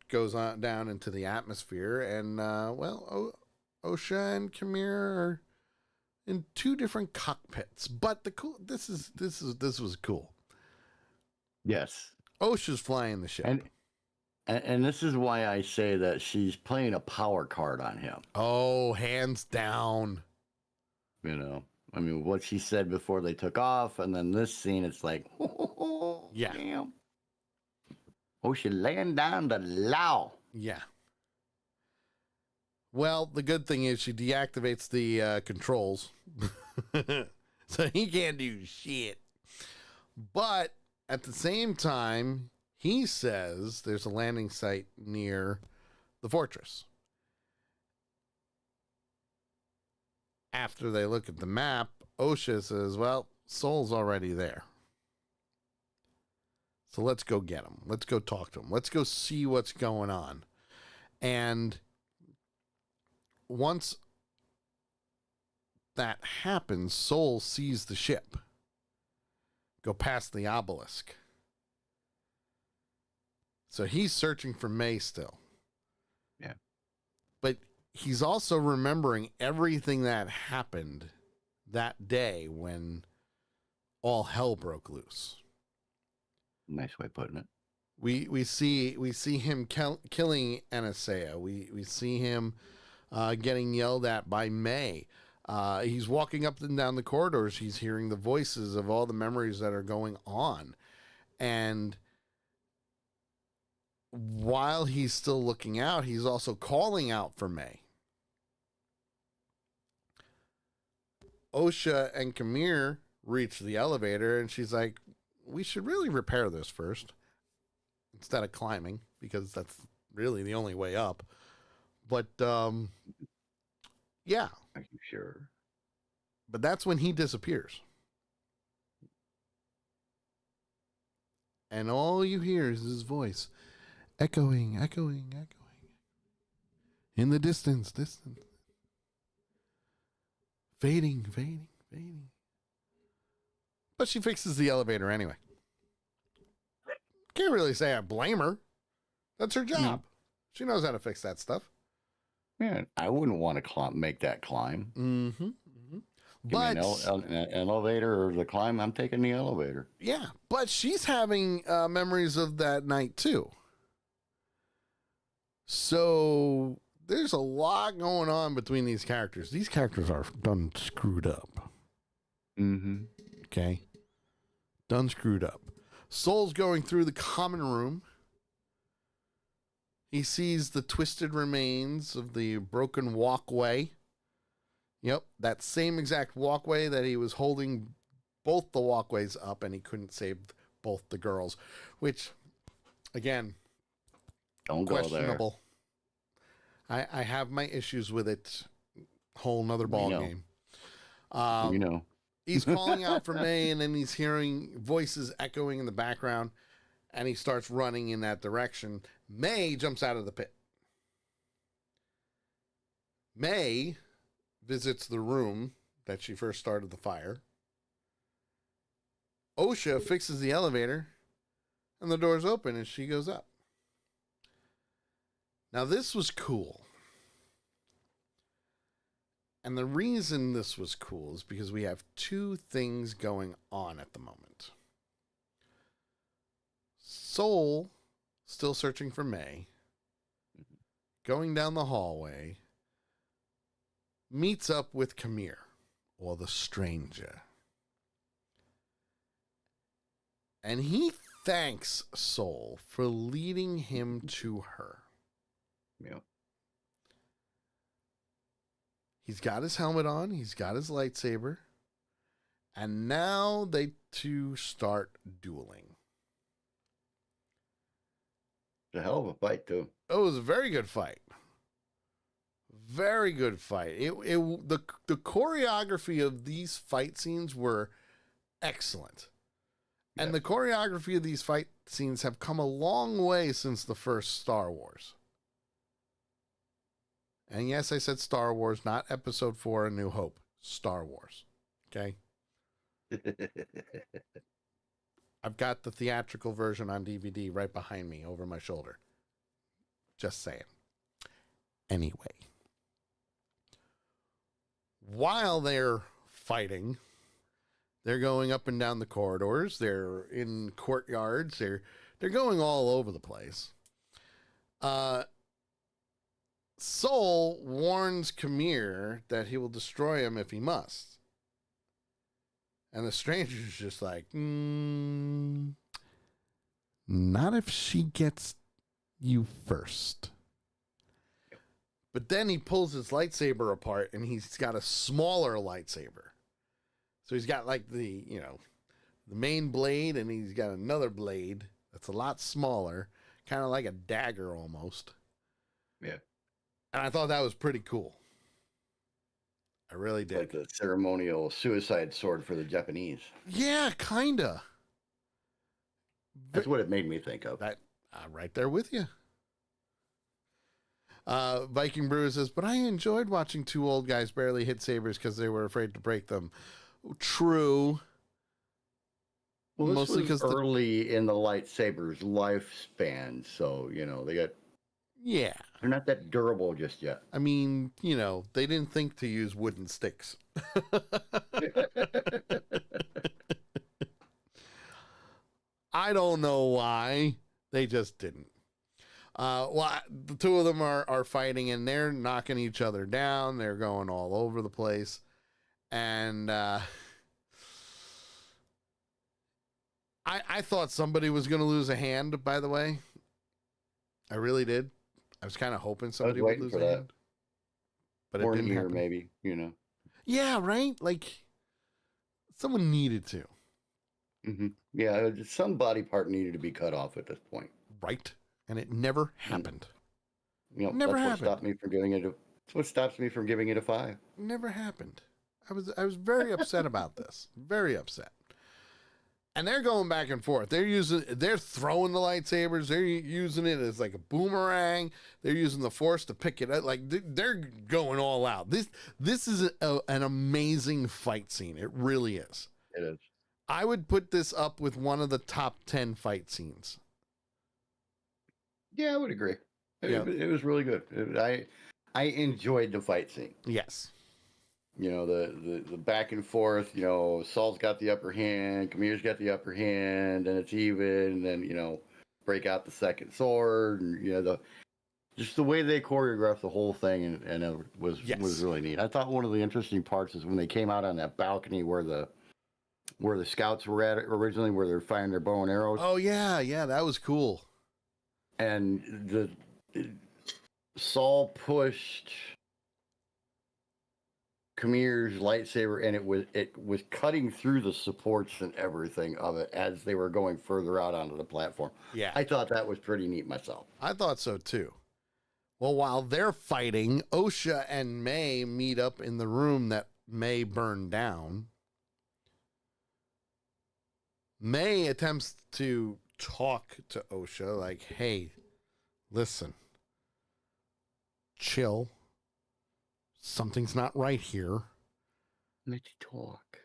goes on down into the atmosphere. And, Osha and Kamir are in two different cockpits. But this was cool. Yes. Osha's flying the ship. And this is why I say that she's playing a power card on him. Oh, hands down. You know, I mean, what she said before they took off, and then this scene, it's like, yeah. Damn. Osha laying down the law. Yeah. Well, the good thing is she deactivates the controls. So he can't do shit. But at the same time, he says there's a landing site near the fortress. After they look at the map, Osha says, well, Sol's already there. So let's go get him. Let's go talk to him. Let's go see what's going on. And once that happens, Sol sees the ship go past the obelisk. So he's searching for May still. Yeah. But he's also remembering everything that happened that day when all hell broke loose. Nice way of putting it. We see him killing Anasea. We see him getting yelled at by May. He's walking up and down the corridors. He's hearing the voices of all the memories that are going on. And while he's still looking out, he's also calling out for May. Osha and Kamir reach the elevator, and she's like, we should really repair this first instead of climbing, because that's really the only way up. But, yeah. Are you sure? But that's when he disappears. And all you hear is his voice echoing, echoing, echoing. In the distance, distant. Fading, fading, fading. But she fixes the elevator anyway. Can't really say I blame her. That's her job. She knows how to fix that stuff. Yeah, I wouldn't want to make that climb. Mm-hmm. Mm-hmm. Give me an elevator or the climb, I'm taking the elevator. Yeah, but she's having memories of that night too. So there's a lot going on between these characters. These characters are done screwed up. Mm-hmm. Okay? Done screwed up. Soul's going through the common room. He sees the twisted remains of the broken walkway. Yep, that same exact walkway that he was holding both the walkways up, and he couldn't save both the girls, which, again, don't questionable. Go there. I have my issues with it. Whole nother ball game. He's calling out for May, and then he's hearing voices echoing in the background, and he starts running in that direction. May jumps out of the pit. May visits the room that she first started the fire. Osha fixes the elevator, and the door's open, and she goes up. Now, this was cool. And the reason this was cool is because we have two things going on at the moment. Soul, still searching for May, going down the hallway, meets up with Kamir, or the stranger. And he thanks Soul for leading him to her. Yeah. He's got his helmet on. He's got his lightsaber. And now they two start dueling. It's a hell of a fight, too. It was a very good fight. Very good fight. The choreography of these fight scenes were excellent. And the choreography of these fight scenes have come a long way since the first Star Wars. And yes, I said Star Wars, not Episode 4, A New Hope. Star Wars. Okay? I've got the theatrical version on DVD right behind me over my shoulder. Just saying. Anyway. While they're fighting, they're going up and down the corridors. They're in courtyards. They're going all over the place. Soul warns Kamir that he will destroy him if he must. And the stranger's just like, not if she gets you first. But then he pulls his lightsaber apart, and he's got a smaller lightsaber. So he's got like the main blade, and he's got another blade that's a lot smaller, kind of like a dagger almost. Yeah. And I thought that was pretty cool. I really did. Like the ceremonial suicide sword for the Japanese. Yeah, kinda. That's what it made me think of. That right there with you. Viking Brewer says, but I enjoyed watching two old guys barely hit sabers because they were afraid to break them. True. Well, this mostly was early in the lightsabers' lifespan, so they got. Yeah. They're not that durable just yet. I mean, they didn't think to use wooden sticks. I don't know why. They just didn't. The two of them are fighting, and they're knocking each other down. They're going all over the place. And I thought somebody was going to lose a hand, by the way. I really did. I was kind of hoping somebody would waiting lose for a that. hand, but Or it an didn't ear, happen. maybe, you know. Yeah, right. Like someone needed to, Yeah, some body part needed to be cut off at this point. right? And it never And, happened. you know, Never that's what happened. stopped me from giving it a. That's what stops me from giving it a 5. Never happened. I was very upset about this. Very upset. And they're going back and forth. They're throwing the lightsabers. They're using it as like a boomerang. They're using the force to pick it up. Like they're going all out. This is an amazing fight scene. It really is. It is. I would put this up with one of the top 10 fight scenes. Yeah, I would agree. Yeah. It was really good. I enjoyed the fight scene. Yes. You know, the back and forth. You know, Saul's got the upper hand, Kamir's got the upper hand, and it's even. And then, you know, break out the second sword, and you know just the way they choreographed the whole thing, and it was really neat. I thought one of the interesting parts is when they came out on that balcony where the scouts were at originally, where they're firing their bow and arrows. Oh yeah, that was cool. And Saul pushed Kamir's lightsaber, and it was cutting through the supports and everything of it as they were going further out onto the platform. Yeah. I thought that was pretty neat myself. I thought so too. Well, while they're fighting, Osha and May meet up in the room that May burned down. May attempts to talk to Osha like, hey, listen, chill. Something's not right here. Let's talk.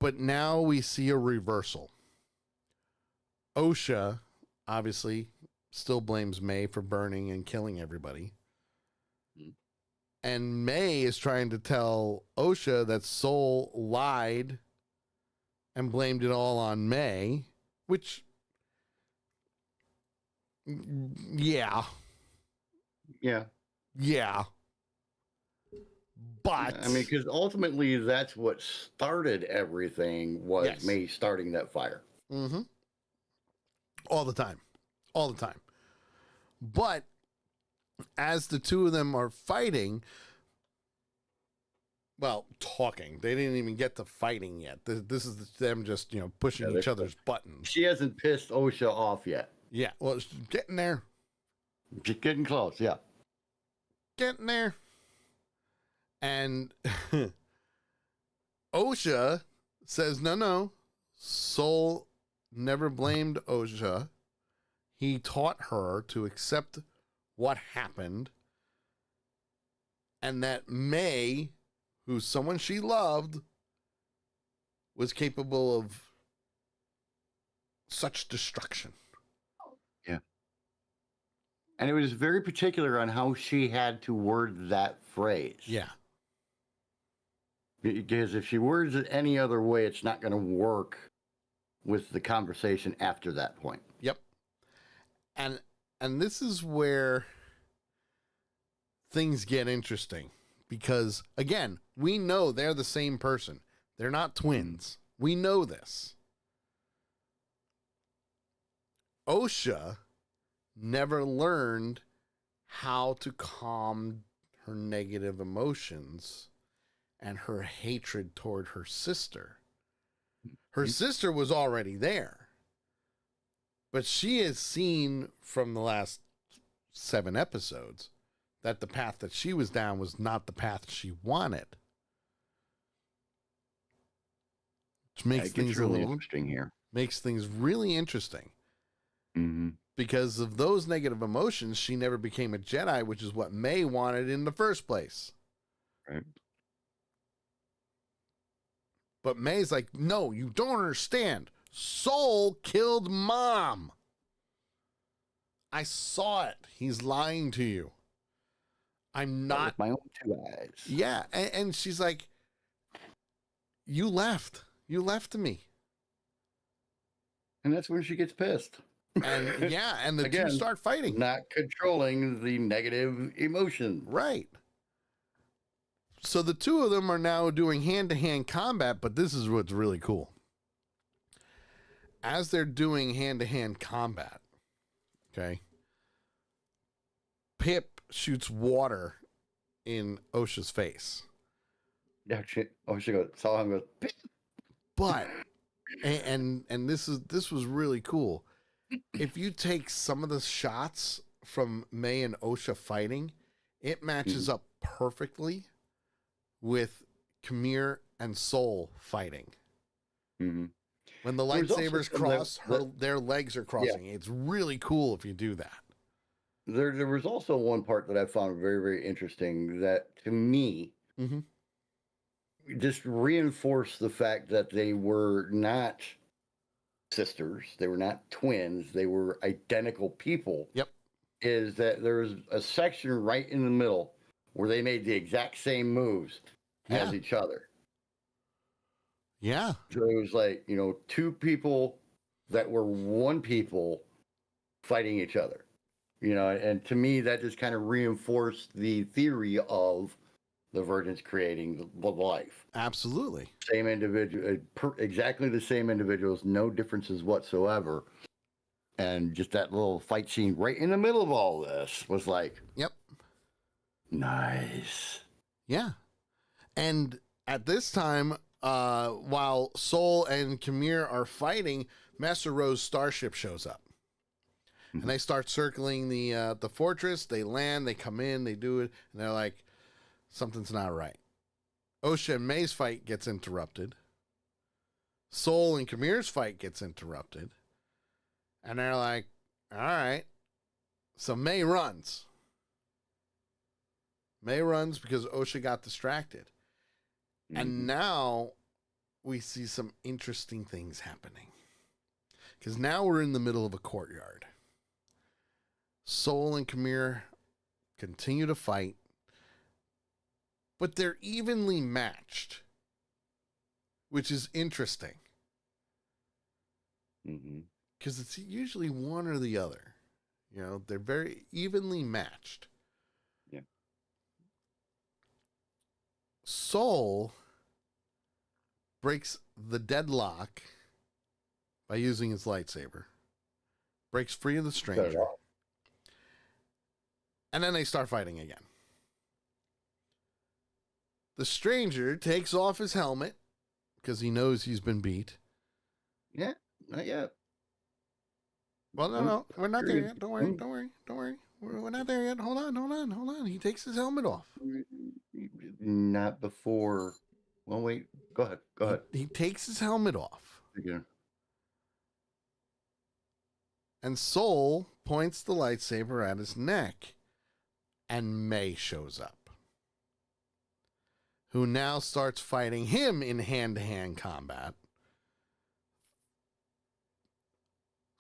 But now we see a reversal. Osha, obviously, still blames May for burning and killing everybody. And May is trying to tell Osha that Soul lied and blamed it all on May, which, yeah. But I mean, because ultimately that's what started everything was Yes. May starting that fire. Mm-hmm. All the time. But as the two of them are fighting, well, talking. They didn't even get to fighting yet. This is them just, pushing each other's buttons. She hasn't pissed Osha off yet. Yeah, well, it's getting there. Just getting close, yeah. Getting there. And Osha says, no. Soul never blamed Osha. He taught her to accept what happened. And that May, who's someone she loved, was capable of such destruction. Yeah. And it was very particular on how she had to word that phrase. Yeah. Because if she words it any other way, it's not going to work with the conversation after that point. Yep. And this is where things get interesting. Because, again, we know they're the same person. They're not twins. We know this. Osha never learned how to calm her negative emotions and her hatred toward her sister. Her sister was already there. But she has seen from the last 7 episodes that the path that she was down was not the path she wanted. Which makes things really interesting here. Makes things really interesting. Mm-hmm. Because of those negative emotions, she never became a Jedi, which is what May wanted in the first place. Right. But May's like, no, you don't understand. Soul killed Mom. I saw it. He's lying to you. I'm not. With my own 2 eyes. Yeah. And she's like, you left. You left me. And that's when she gets pissed. And yeah, and the Again, two start fighting. Not controlling the negative emotion. Right. So the two of them are now doing hand-to-hand combat, but this is what's really cool. As they're doing hand-to-hand combat, okay, Pip shoots water in OSHA's face. Yeah, saw him go. "Pip." But and this was really cool. If you take some of the shots from May and OSHA fighting, it matches up perfectly with Khmer and Soul fighting. Mm-hmm. When the There's also lightsabers some cross, their legs are crossing. Yeah. It's really cool if you do that. There was also one part that I found very, very interesting that to me Mm-hmm. just reinforced the fact that they were not sisters, they were not twins, they were identical people. Yep. Is that there was a section right in the middle where they made the exact same moves as each other. Yeah. So it was like, two people that were one people fighting each other. And to me, that just kind of reinforced the theory of the virgins creating the life. Absolutely. Same individual, exactly the same individuals, no differences whatsoever. And just that little fight scene right in the middle of all this was like, yep, nice. Yeah. And at this time, while Soul and Khmer are fighting, Master Ro's starship shows up. And they start circling the fortress. They land, they come in, they do it, and they're like, something's not right. OSHA and May's fight gets interrupted. Soul and Khmer's fight gets interrupted. And they're like, all right. So May runs. May runs because OSHA got distracted. And now we see some interesting things happening. Because now we're in the middle of a courtyard. Soul and Khmer continue to fight, but they're evenly matched, which is interesting. Because it's usually one or the other. They're very evenly matched. Yeah. Soul breaks the deadlock by using his lightsaber. Breaks free of the stranger. And then they start fighting again. The stranger takes off his helmet because he knows he's been beat. Yeah, not yet. Well, no, we're not there yet. Don't worry. We're not there yet. Hold on. He takes his helmet off. Not before. Well, wait. Go ahead. He takes his helmet off. Again. And Soul points the lightsaber at his neck. And May shows up, who now starts fighting him in hand-to-hand combat.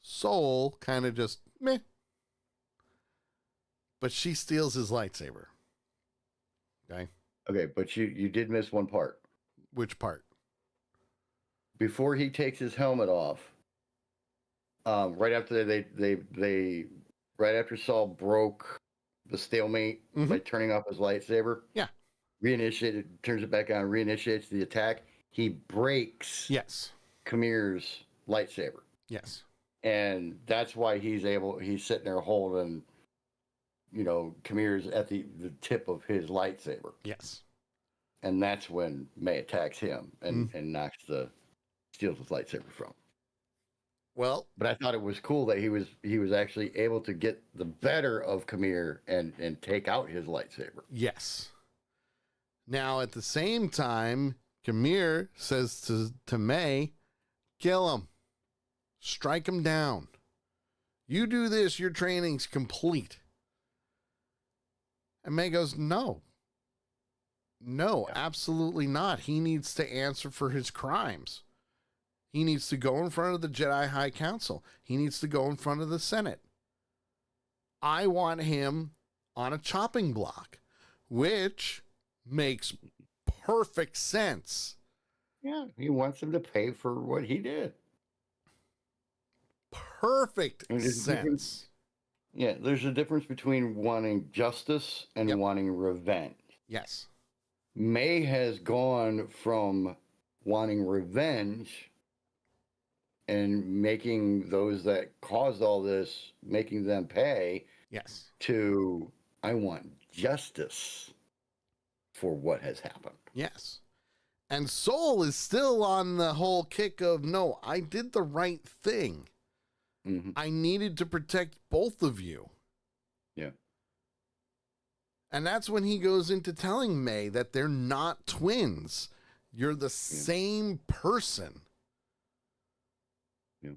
Soul kind of just meh. But she steals his lightsaber. Okay, but you did miss one part. Which part? Before he takes his helmet off, right after right after Saul broke the stalemate by turning off his lightsaber. Yeah. Turns it back on, reinitiates the attack. He breaks Khmer's lightsaber. Yes. And that's why he's sitting there holding, Khmer's at the tip of his lightsaber. Yes. And that's when May attacks him and steals his lightsaber from him. Well, but I thought it was cool that he was actually able to get the better of Khmer and take out his lightsaber. Yes. Now, at the same time, Khmer says to May, kill him. Strike him down. You do this, your training's complete. And May goes, no. No, absolutely not. He needs to answer for his crimes. He needs to go in front of the Jedi High Council. He needs to go in front of the Senate. I want him on a chopping block, which makes perfect sense. Yeah, he wants him to pay for what he did. Perfect sense. Yeah, there's a difference between wanting justice and wanting revenge. Yes. May has gone from wanting revenge and making those that caused all this, making them pay. Yes. To I want justice for what has happened. Yes. And Soul is still on the whole kick of, no, I did the right thing. Mm-hmm. I needed to protect both of you. Yeah. And that's when he goes into telling May that they're not twins. You're the same person. Yeah.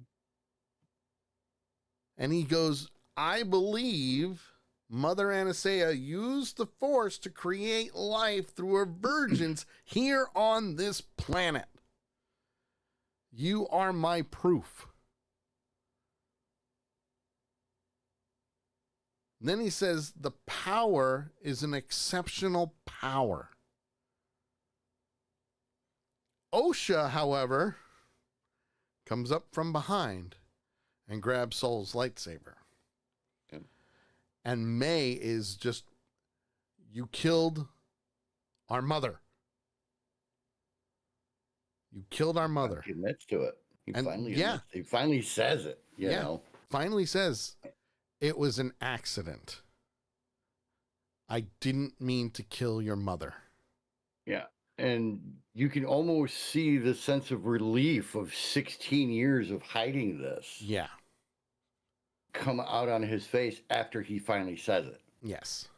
And he goes, I believe Mother Anastasia used the Force to create life through her virgins here on this planet. You are my proof. And then he says, the power is an exceptional power. Osha, however, comes up from behind and grabs Soul's lightsaber. Yeah. And May is just, you killed our mother. You killed our mother. He admits to it. He finally says it, you know. Finally says, it was an accident. I didn't mean to kill your mother. Yeah. And you can almost see the sense of relief of 16 years of hiding this. Yeah. Come out on his face after he finally says it. Yes.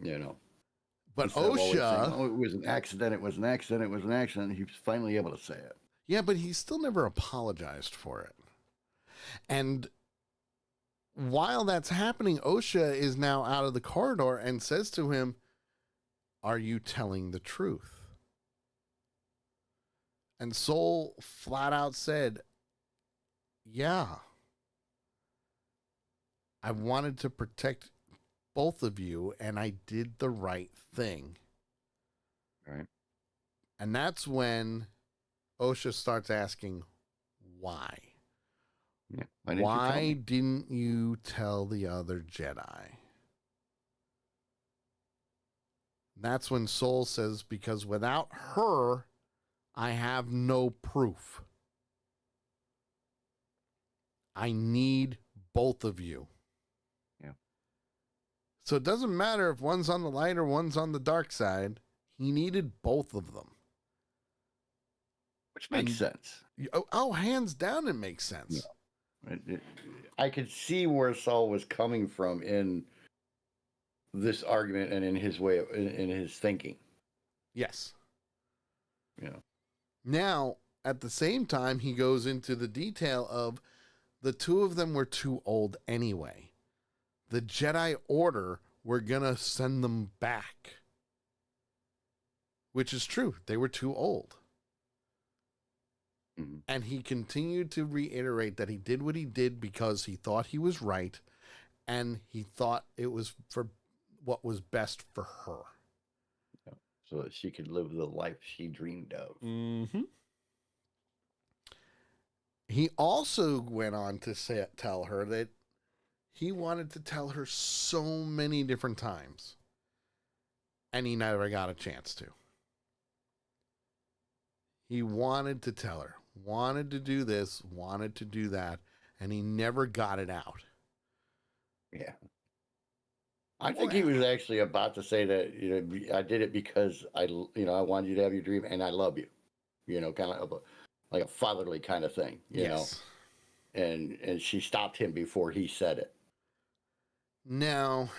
You know. But Instead of always Osha... saying, it was an accident, it was an accident, it was an accident. He was finally able to say it. Yeah, but he still never apologized for it. And while that's happening, Osha is now out of the corridor and says to him, are you telling the truth? And Soul flat out said, yeah. I wanted to protect both of you, and I did the right thing. Right. And that's when Osha starts asking, why? Yeah. Why didn't you tell the other Jedi? That's when Soul says, because without her, I have no proof. I need both of you. Yeah. So it doesn't matter if one's on the light or one's on the dark side. He needed both of them. Which makes sense. Oh, hands down, it makes sense. Yeah. I could see where Saul was coming from in this argument and in his way of, in his thinking. Yes. Yeah. Now, at the same time, he goes into the detail of the two of them were too old anyway. The Jedi Order were going to send them back. Which is true. They were too old. Mm-hmm. And he continued to reiterate that he did what he did because he thought he was right, and he thought it was for what was best for her. Yeah. So that she could live the life she dreamed of. Mm-hmm. He also went on to tell her that he wanted to tell her so many different times, and he never got a chance to. He wanted to tell her, wanted to do this, wanted to do that, and he never got it out. Yeah. I think he was actually about to say that, I did it because I wanted you to have your dream and I love you, kind of like a fatherly kind of thing, you know, and she stopped him before he said it. Now,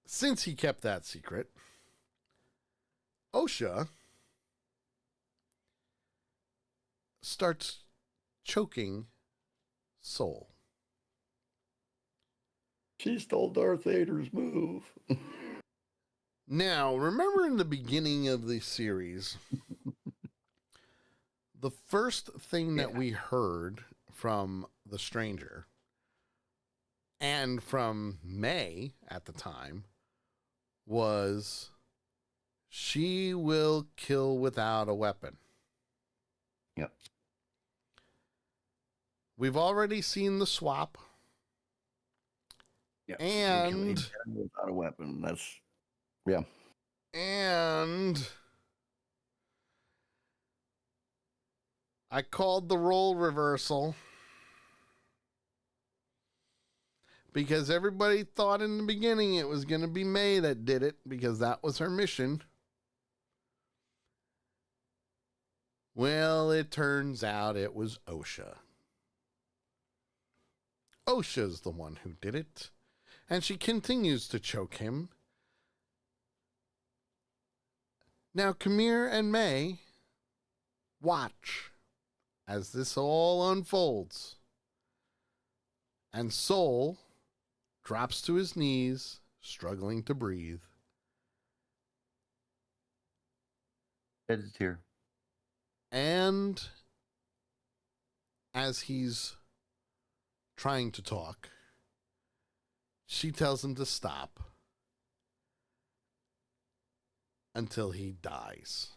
since he kept that secret, Osha starts choking Soul. She stole Darth Vader's move. Now, remember in the beginning of the series, the first thing that we heard from the stranger and from May at the time was, she will kill without a weapon. Yep. We've already seen the swap. Yeah. And without a weapon. That's, yeah. And I called the role reversal. because everybody thought in the beginning it was going to be May that did it because that was her mission. Well, it turns out it was Osha. Osha's the one who did it, and she continues to choke him. Now, Kamir and May watch as this all unfolds, and Soul drops to his knees, struggling to breathe. It's here. And as he's trying to talk, she tells him to stop until he dies.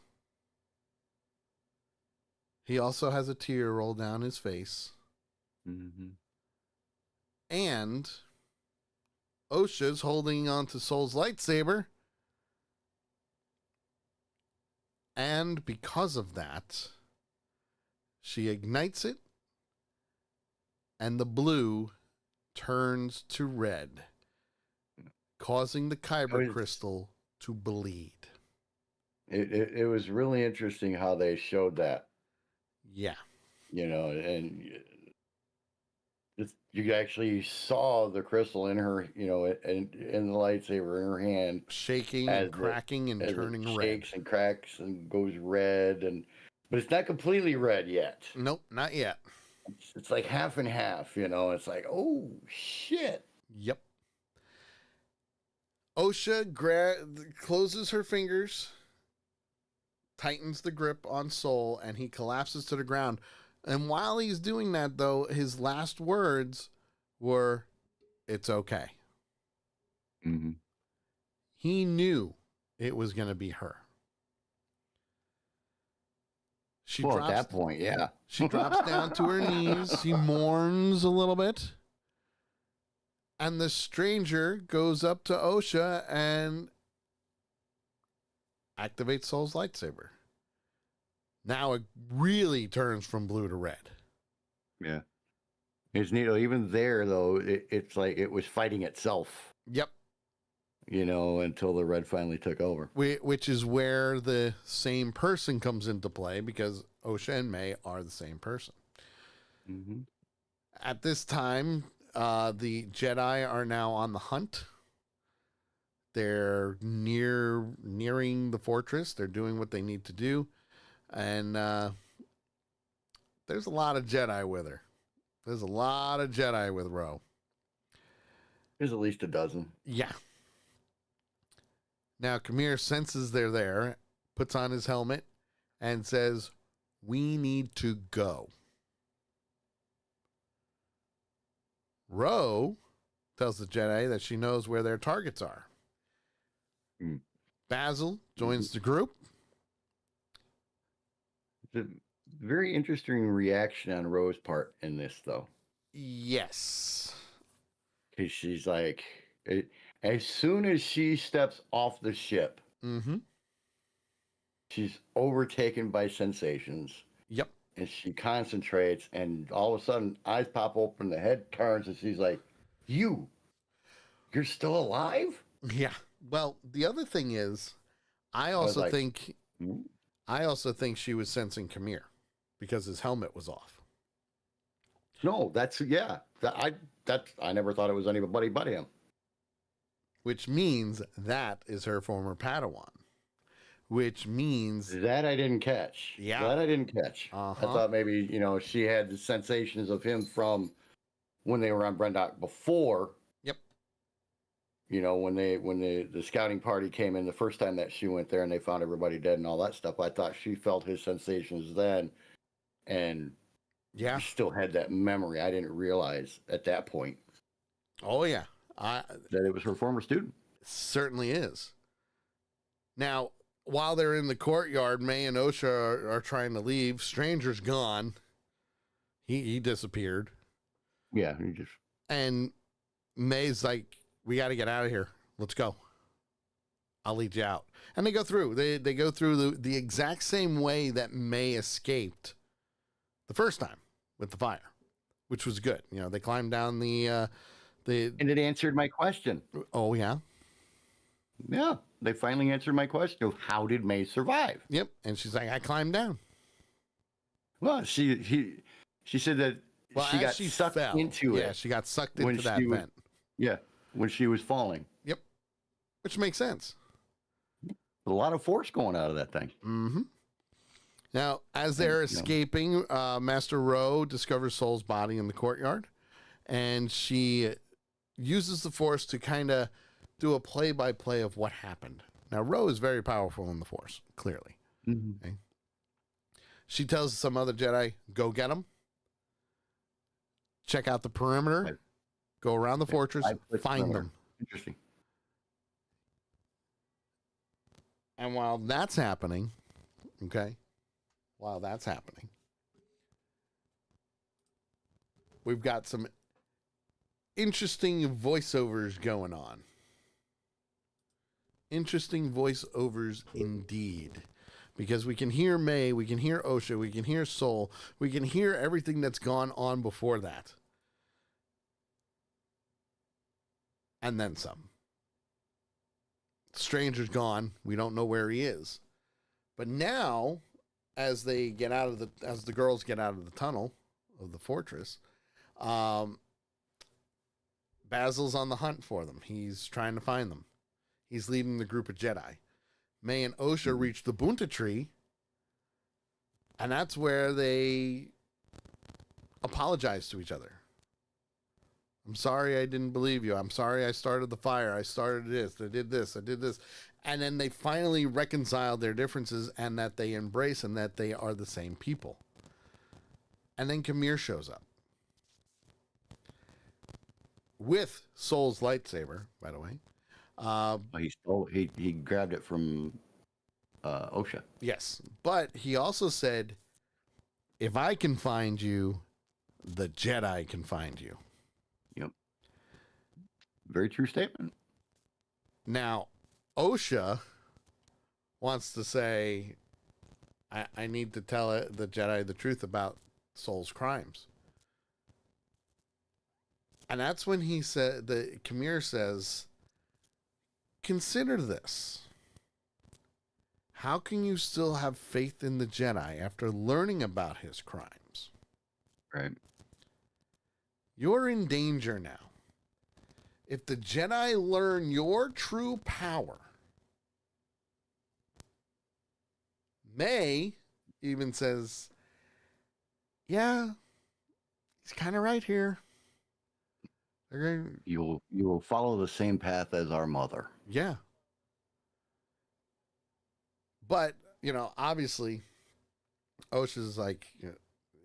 He also has a tear roll down his face. Mm-hmm. And Osha's holding onto Soul's lightsaber. And because of that, she ignites it, and the blue turns to red, causing the kyber crystal to bleed. It was really interesting how they showed that. Yeah. And you actually saw the crystal in her, in the lightsaber in her hand. Shaking and cracking and turning red. Shakes and cracks and goes red. But it's not completely red yet. Nope, not yet. It's like half and half, It's like, oh, shit. Yep. Osha closes her fingers, tightens the grip on Soul, and he collapses to the ground. And while he's doing that, though, his last words were, "It's okay." Mm-hmm. He knew it was going to be her. At that point, yeah. She drops down to her knees. She mourns a little bit. And the stranger goes up to Osha and activates Soul's lightsaber. Now it really turns from blue to red. Yeah. It's neat. Even there, though, it's like it was fighting itself. Yep. Until the red finally took over. Which is where the same person comes into play, because Osha and May are the same person. Mm-hmm. At this time, the Jedi are now on the hunt. They're nearing the fortress. They're doing what they need to do. And there's a lot of Jedi with her. There's a lot of Jedi with Ro. There's at least a dozen. Yeah. Now, Kamir senses they're there, puts on his helmet, and says, "We need to go." Ro tells the Jedi that she knows where their targets are. Mm. Basil joins the group. It's a very interesting reaction on Ro's part in this, though. Yes. Because she's like, as soon as she steps off the ship, Mm-hmm. she's overtaken by sensations. Yep. And she concentrates, and all of a sudden, eyes pop open, the head turns, and she's like, you're still alive? Yeah. Well, the other thing is, I also think she was sensing Kamir because his helmet was off. No, I never thought it was anybody but him. Which means that is her former Padawan. Which means that I didn't catch. Yeah. That I didn't catch. Uh-huh. I thought maybe, she had the sensations of him from when they were on Brendok before. Yep. When the scouting party came in the first time that she went there and they found everybody dead and all that stuff. I thought she felt his sensations then, and yeah, she still had that memory. I didn't realize at that point. Oh yeah, that it was her former student. Certainly is. Now, while they're in the courtyard, May and Osha are trying to leave. Stranger's gone. He disappeared. Yeah, and May's like, "We got to get out of here. Let's go. I'll lead you out." And they go through. They go through the exact same way that May escaped the first time with the fire, which was good. They climbed down the And it answered my question. Oh yeah. Yeah, they finally answered my question of how did May survive? Yep. And she's like, I climbed down. Well, she said that Well, she as got she sucked fell, into yeah, it she got sucked when into that she was, vent. yeah, when she was falling. Yep. Which makes sense. A lot of force going out of that thing. Mm-hmm. Now, as they're escaping, Master Rowe discovers Soul's body in the courtyard, and she uses the Force to kind of do a play-by-play of what happened. Now, Rowe is very powerful in the Force, clearly. Mm-hmm. Okay? She tells some other Jedi, go get them, check out the perimeter, go around the fortress, find them. Interesting. And while that's happening, we've got some interesting voiceovers going on. Interesting voiceovers indeed. Because we can hear May, we can hear Osha, we can hear Soul, we can hear everything that's gone on before that. And then some. Stranger's gone. We don't know where he is. But now, as the girls get out of the tunnel of the fortress, Basil's on the hunt for them. He's trying to find them. He's leading the group of Jedi. May and Osha reach the Bunta tree, and that's where they apologize to each other. I'm sorry I didn't believe you. I'm sorry I started the fire. I started this. I did this. I did this. And then they finally reconcile their differences and that they embrace and that they are the same people. And then Kamir shows up. With Soul's lightsaber, by the way. He grabbed it from Osha. Yes. But he also said, if I can find you, the Jedi can find you. Yep. Very true statement. Now, Osha wants to say, I need to tell the Jedi the truth about Soul's crimes. And that's when he said, Kamir says, consider this. How can you still have faith in the Jedi after learning about his crimes? Right. You're in danger now. If the Jedi learn your true power, May even says, yeah, he's kind of right here. You will follow the same path as our mother. Yeah. But, obviously, Osha's like,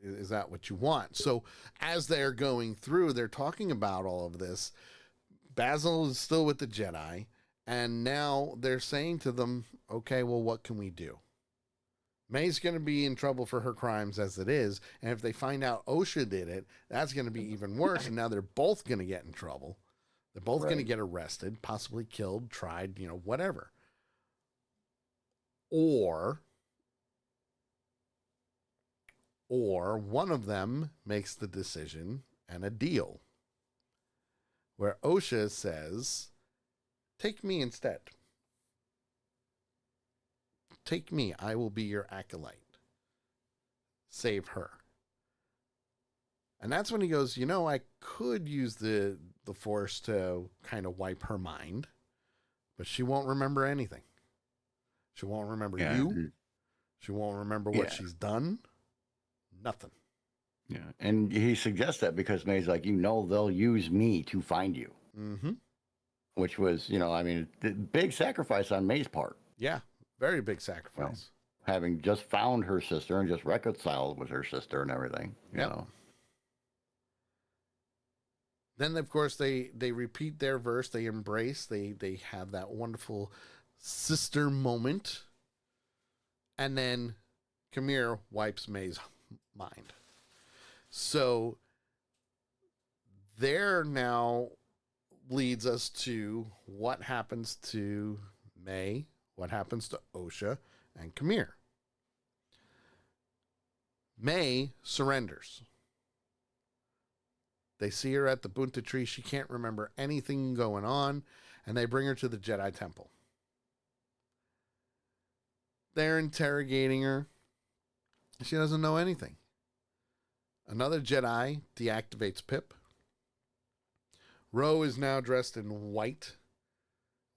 is that what you want? So as they're going through, they're talking about all of this. Basil is still with the Jedi. And now they're saying to them, okay, well, what can we do? May's going to be in trouble for her crimes as it is. And if they find out Osha did it, that's going to be even worse. And now they're both going to get in trouble. They're both going to get arrested, possibly killed, tried, whatever. Or one of them makes the decision and a deal where Osha says, take me instead. Take me. I will be your acolyte. Save her. And that's when he goes, I could use the Force to kind of wipe her mind, but she won't remember anything. She won't remember you. She won't remember what she's done. Nothing. Yeah. And he suggests that because May's like, they'll use me to find you. Mm-hmm. Which was, the big sacrifice on May's part. Yeah. Very big sacrifice. Having just found her sister and just reconciled with her sister and everything, you know. Then, of course, they repeat their verse. They embrace. They have that wonderful sister moment. And then Kamir wipes May's mind. So there now leads us to what happens to May, what happens to Osha and Kamir. May surrenders. They see her at the Bunta tree. She can't remember anything going on, and they bring her to the Jedi Temple. They're interrogating her. She doesn't know anything. Another Jedi deactivates Pip. Ro is now dressed in white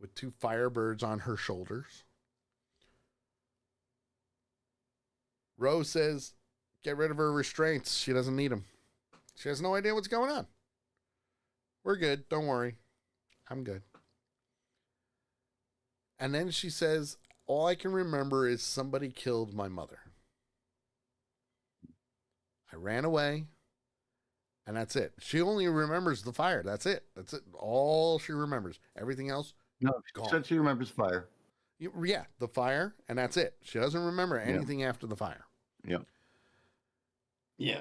with 2 firebirds on her shoulders. Ro says, get rid of her restraints. She doesn't need them. She has no idea what's going on. We're good. Don't worry. I'm good. And then she says, all I can remember is somebody killed my mother. I ran away, and that's it. She only remembers the fire. That's it. That's it. All she remembers. Everything else, No, she said she remembers fire. Yeah, the fire, and that's it. She doesn't remember anything after the fire. Yeah. Yeah.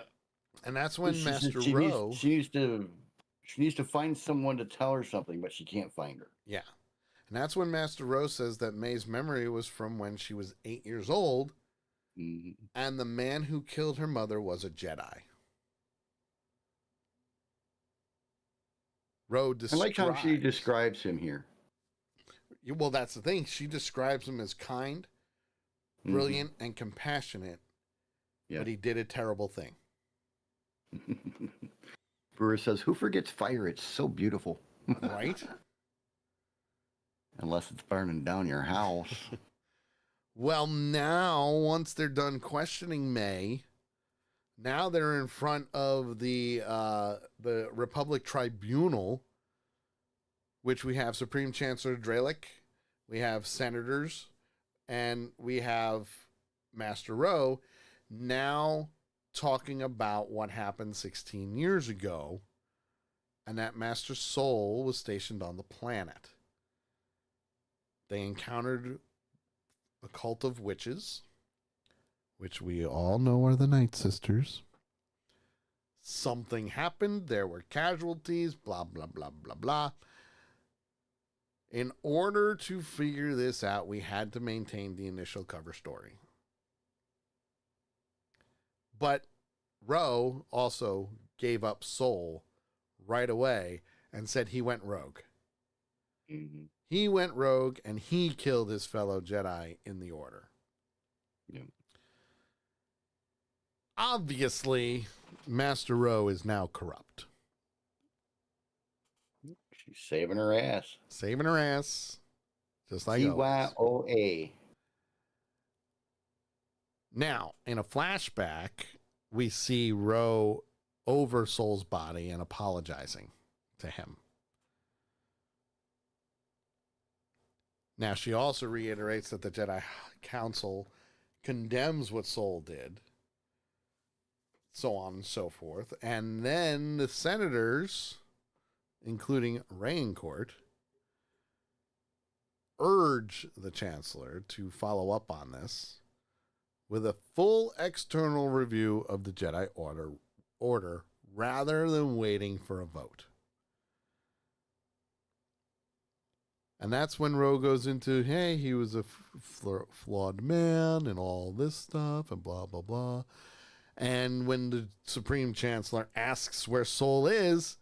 And that's when Master she Ro... She needs to find someone to tell her something, but she can't find her. Yeah. And that's when Master Ro says that May's memory was from when she was 8 years old, and the man who killed her mother was a Jedi. Ro describes... I like how she describes him here. Well, that's the thing. She describes him as kind, brilliant, and compassionate, but he did a terrible thing. Brewer says, who forgets fire? It's so beautiful. Right? Unless it's burning down your house. Well, now, once they're done questioning May, now they're in front of the Republic Tribunal, which we have Supreme Chancellor Dralic, we have senators, and we have Master Ro now talking about what happened 16 years ago, and that Master Soul was stationed on the planet. They encountered a cult of witches, which we all know are the Night Sisters. Something happened. There were casualties, blah, blah, blah, blah, blah. In order to figure this out, we had to maintain the initial cover story. But Ro also gave up Soul right away and said he went rogue. He went rogue and he killed his fellow Jedi in the Order. Yeah. Obviously, Master Ro is now corrupt. She's saving her ass. Saving her ass. Just like CYOA. Now, in a flashback, we see Ro over Soul's body and apologizing to him. Now, she also reiterates that the Jedi Council condemns what Soul did, so on and so forth. And then the senators, including Raincourt, urge the Chancellor to follow up on this with a full external review of the Jedi Order rather than waiting for a vote. And that's when Ro goes into, hey, he was a flawed man and all this stuff and blah, blah, blah. And when the Supreme Chancellor asks where Soul is,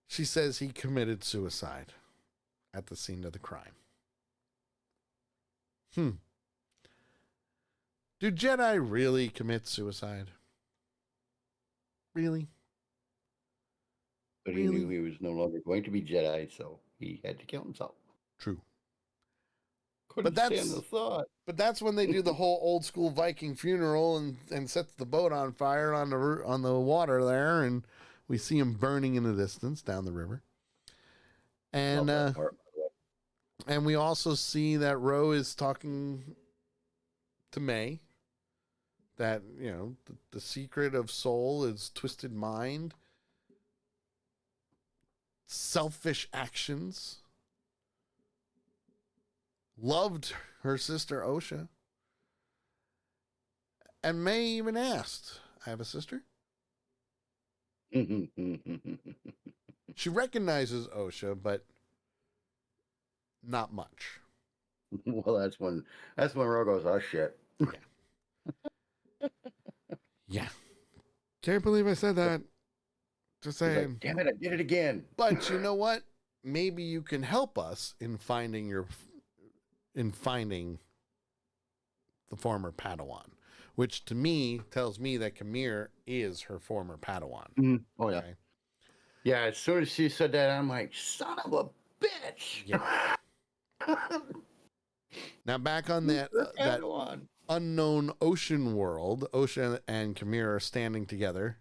she says he committed suicide at the scene of the crime. Do Jedi really commit suicide? Really? But he knew he was no longer going to be Jedi, so he had to kill himself. True. Couldn't stand the thought. But that's when they do the whole old school Viking funeral and sets the boat on fire on the water there, and we see him burning in the distance down the river. And and we also see that Ro is talking to May. That, you know, the secret of Soul is twisted mind, selfish actions. Loved her sister Osha. And May even asked, I have a sister? She recognizes Osha, but not much. Well, that's when Ro goes, oh shit. Yeah. Can't believe I said that. Just He's saying. like, damn it, I did it again. But you know what? Maybe you can help us in finding the former Padawan, which to me tells me that Kamir is her former Padawan. Mhm. Oh, yeah. Okay? Yeah, as soon as she said that, I'm like, son of a bitch. Yeah. Now back on that Padawan. unknown ocean world, Osha and Kamir are standing together.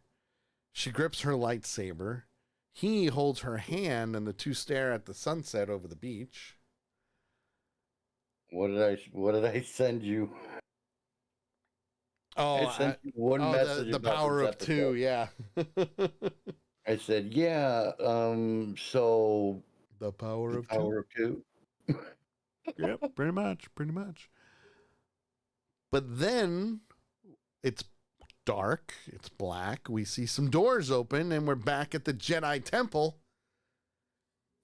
She grips her lightsaber. He holds her hand, and the two stare at the sunset over the beach. What did I send you? Oh, I sent you one message the about power this of two, episode. yeah. I said, yeah, so The power the of power of two. Yep, pretty much. But then it's dark, it's black. We see some doors open, and we're back at the Jedi Temple.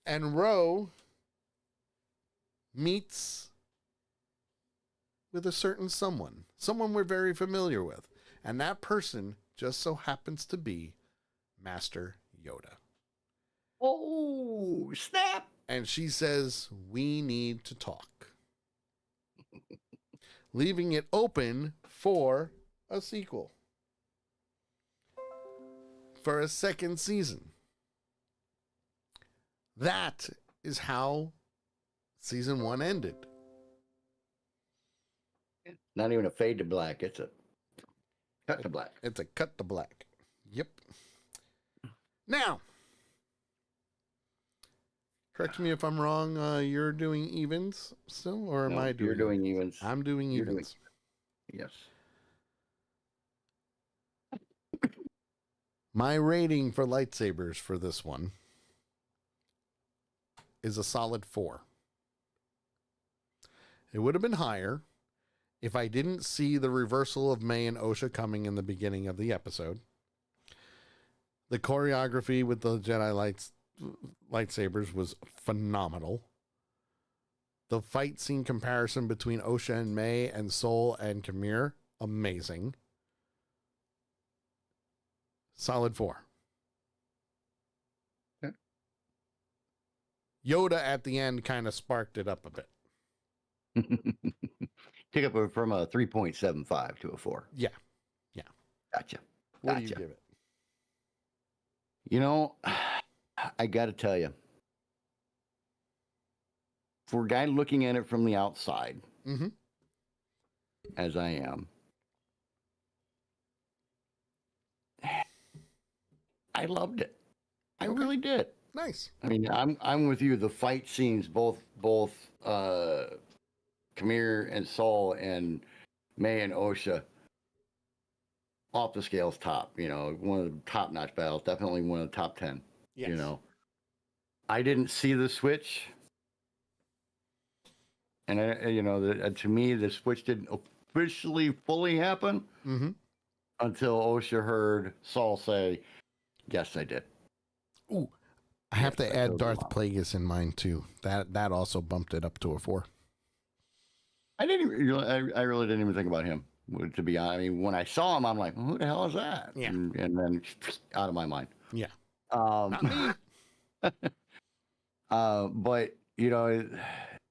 And Ro meets with a certain someone we're very familiar with. And that person just so happens to be Master Yoda. Oh, snap. And she says, we need to talk. Leaving it open for a sequel. For a second season. That is how season 1 ended. Not even a fade to black. It's a cut to black. It's a cut to black. Yep. Now, correct me if I'm wrong. You're doing evens still, or am No, I doing? You're doing evens. I'm doing You're evens. Yes. My rating for lightsabers for this one is a solid 4. It would have been higher if I didn't see the reversal of May and Osha coming in the beginning of the episode. The choreography with the Jedi lightsabers was phenomenal. The fight scene comparison between Osha and May and Sol and Kamir, amazing. Solid 4. Okay. Yoda at the end kind of sparked it up a bit. Take up from a 3.75 to a 4. Yeah. Gotcha. What do you give it? You know, I got to tell you, for a guy looking at it from the outside, Mm-hmm. as I am, I loved it. I really did. Nice. I mean, I'm with you. The fight scenes, both Kamir and Sol and May and Osha, off the scales top. You know, one of the top notch battles. Definitely one of the top 10. Yes. You know, I didn't see the switch, and to me, the switch didn't officially fully happen Mm-hmm. until Osha heard Saul say, "Yes, I did." Ooh, I have Yes, to I add totally Darth lied. Plagueis in mind too. That also bumped it up to a 4. I didn't even, I really didn't even think about him. To be honest, I mean, when I saw him, I'm like, "Who the hell is that?" Yeah. And then out of my mind. Yeah. Um, Not me. but you know,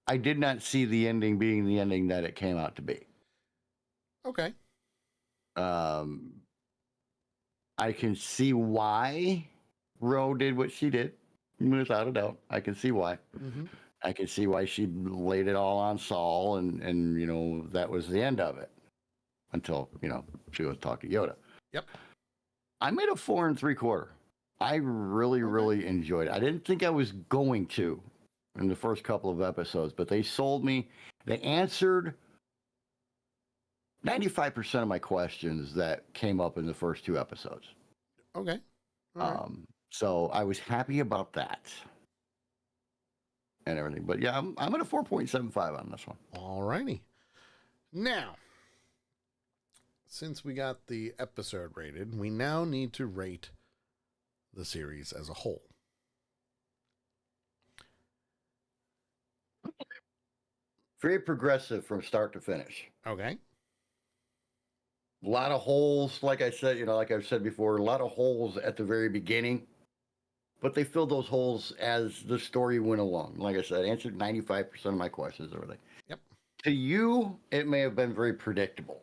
I did not see the ending being the ending that it came out to be. Okay. I can see why Ro did what she did, without a doubt. I can see why. Mm-hmm. I can see why she laid it all on Saul, and you know, that was the end of it until, you know, she was talking to Yoda. Yep. I made a 4 3/4. I really enjoyed it. I didn't think I was going to in the first couple of episodes, but they sold me. They answered 95% of my questions that came up in the first 2 episodes. Okay. All right. So I was happy about that and everything. But yeah, I'm at a 4.75 on this one. All righty. Now, since we got the episode rated, we now need to rate the series as a whole. Very progressive from start to finish. Okay. A lot of holes, like I said, like I've said before, a lot of holes at the very beginning. but they filled those holes as the story went along. Like I said, answered 95% of my questions, everything. Yep. To you, it may have been very predictable,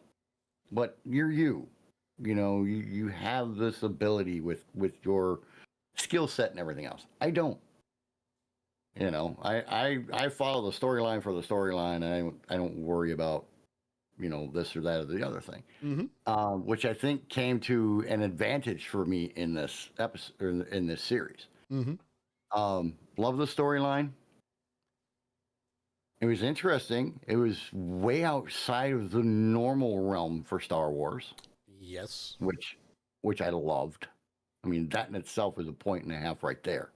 but you're you. You know, you have this ability with your skill set and everything else. I don't. You know, I follow the storyline for the storyline, and I don't worry about, you know, this or that or the other thing. Which I think came to an advantage for me in this episode, or in this series. Love the storyline. It was interesting. It was way outside of the normal realm for Star Wars. Yes. Which I loved. I mean, that in itself is a point and a half right there.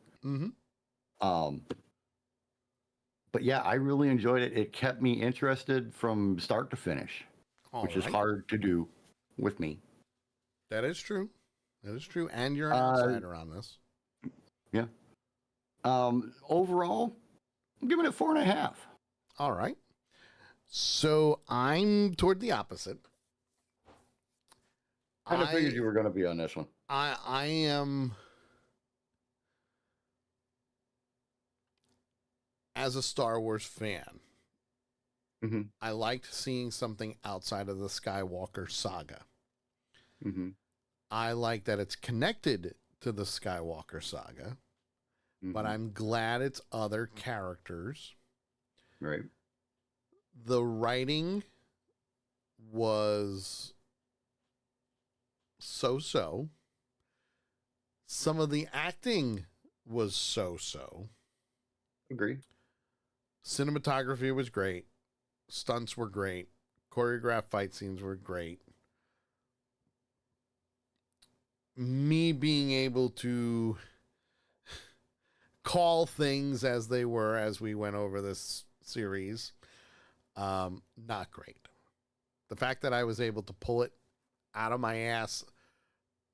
But yeah, I really enjoyed it. It kept me interested from start to finish, which is hard to do with me. That is true. That is true. And you're an outsider on this. Yeah. Overall, I'm giving it 4.5. All right. So I'm toward the opposite. I kind of figured you were going to be on this one. I am, as a Star Wars fan, I liked seeing something outside of the Skywalker saga. I like that it's connected to the Skywalker saga, but I'm glad it's other characters. Right. The writing was so-so. Some of the acting was so-so. Agree. Cinematography was great. Stunts were great. Choreographed fight scenes were great. Me being able to call things as they were as we went over this series, not great. The fact that I was able to pull it out of my ass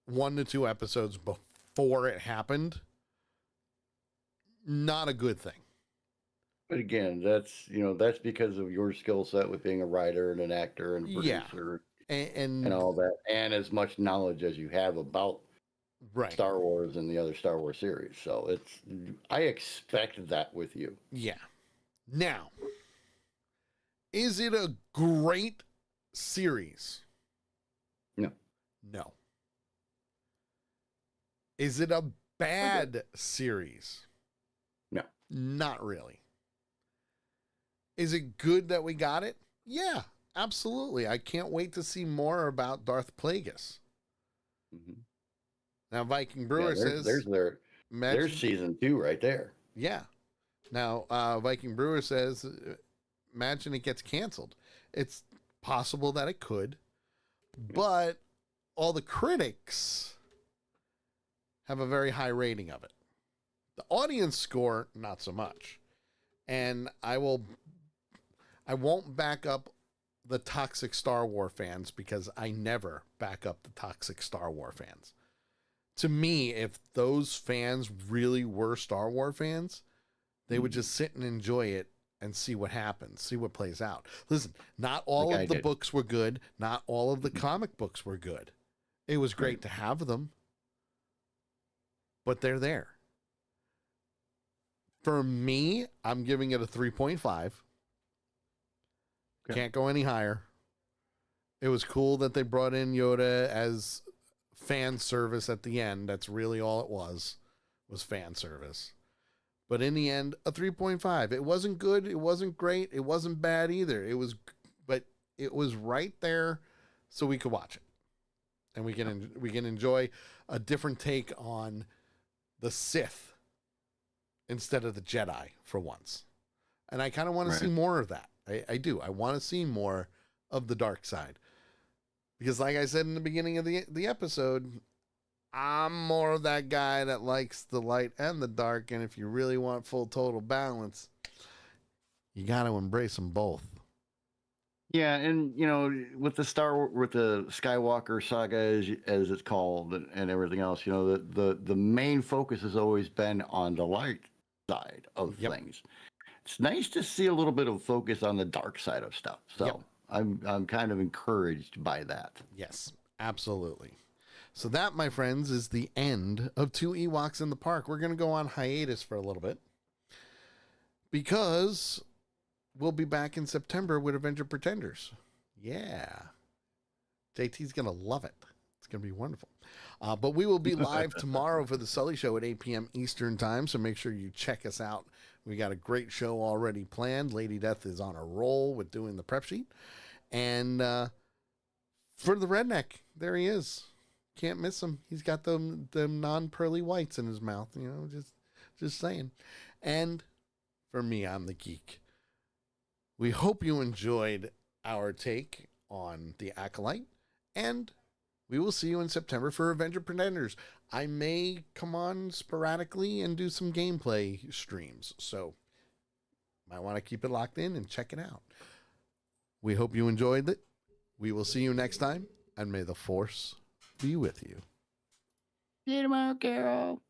1 to 2 episodes before it happened, not a good thing. But again, that's because of your skill set with being a writer and an actor and producer and all that, and as much knowledge as you have about Star Wars and the other Star Wars series. So I expect that with you. Yeah. Now, is it a great series? No. No. Is it a bad series? No. Not really. Is it good that we got it? Yeah, absolutely. I can't wait to see more about Darth Plagueis. Now, Viking Brewer says... There's season 2 right there. Yeah. Now, Viking Brewer says, imagine it gets canceled. It's possible that it could, but all the critics have a very high rating of it. The audience score, not so much. And I won't back up the toxic Star Wars fans because I never back up the toxic Star Wars fans. To me, if those fans really were Star Wars fans, they would just sit and enjoy it and see what happens, see what plays out. Listen, not all of the books were good. Not all of the comic books were good. It was great to have them, but they're there. For me, I'm giving it a 3.5. Can't go any higher. It was cool that they brought in Yoda as fan service at the end. That's really all it was fan service. But in the end, a 3.5. It wasn't good. It wasn't great. It wasn't bad either. But it was right there so we could watch it. And we can enjoy a different take on the Sith instead of the Jedi for once. And I kind of want to see more of that. I do. I want to see more of the dark side. Because like I said in the beginning of the episode, I'm more of that guy that likes the light and the dark. And if you really want full total balance, you got to embrace them both. Yeah, and with the Skywalker saga, as it's called, and everything else, the main focus has always been on the light side of things. It's nice to see a little bit of focus on the dark side of stuff. So I'm kind of encouraged by that. Yes, absolutely. So that, my friends, is the end of Two Ewoks in the Park. We're going to go on hiatus for a little bit because we'll be back in September with Avenger Pretenders. Yeah. JT's going to love it. It's going to be wonderful. But we will be live tomorrow for the Sully Show at 8 p.m. Eastern Time, so make sure you check us out. We got a great show already planned. Lady Death is on a roll with doing the prep sheet. And for the redneck, there he is. Can't miss him. He's got them non-pearly whites in his mouth, just saying. And for me, I'm the geek. We hope you enjoyed our take on the Acolyte, and we will see you in September for Avenger Pretenders. I may come on sporadically and do some gameplay streams, so might want to keep it locked in and check it out. We hope you enjoyed it. We will see you next time, and may the Force be with you. See you tomorrow, Carol.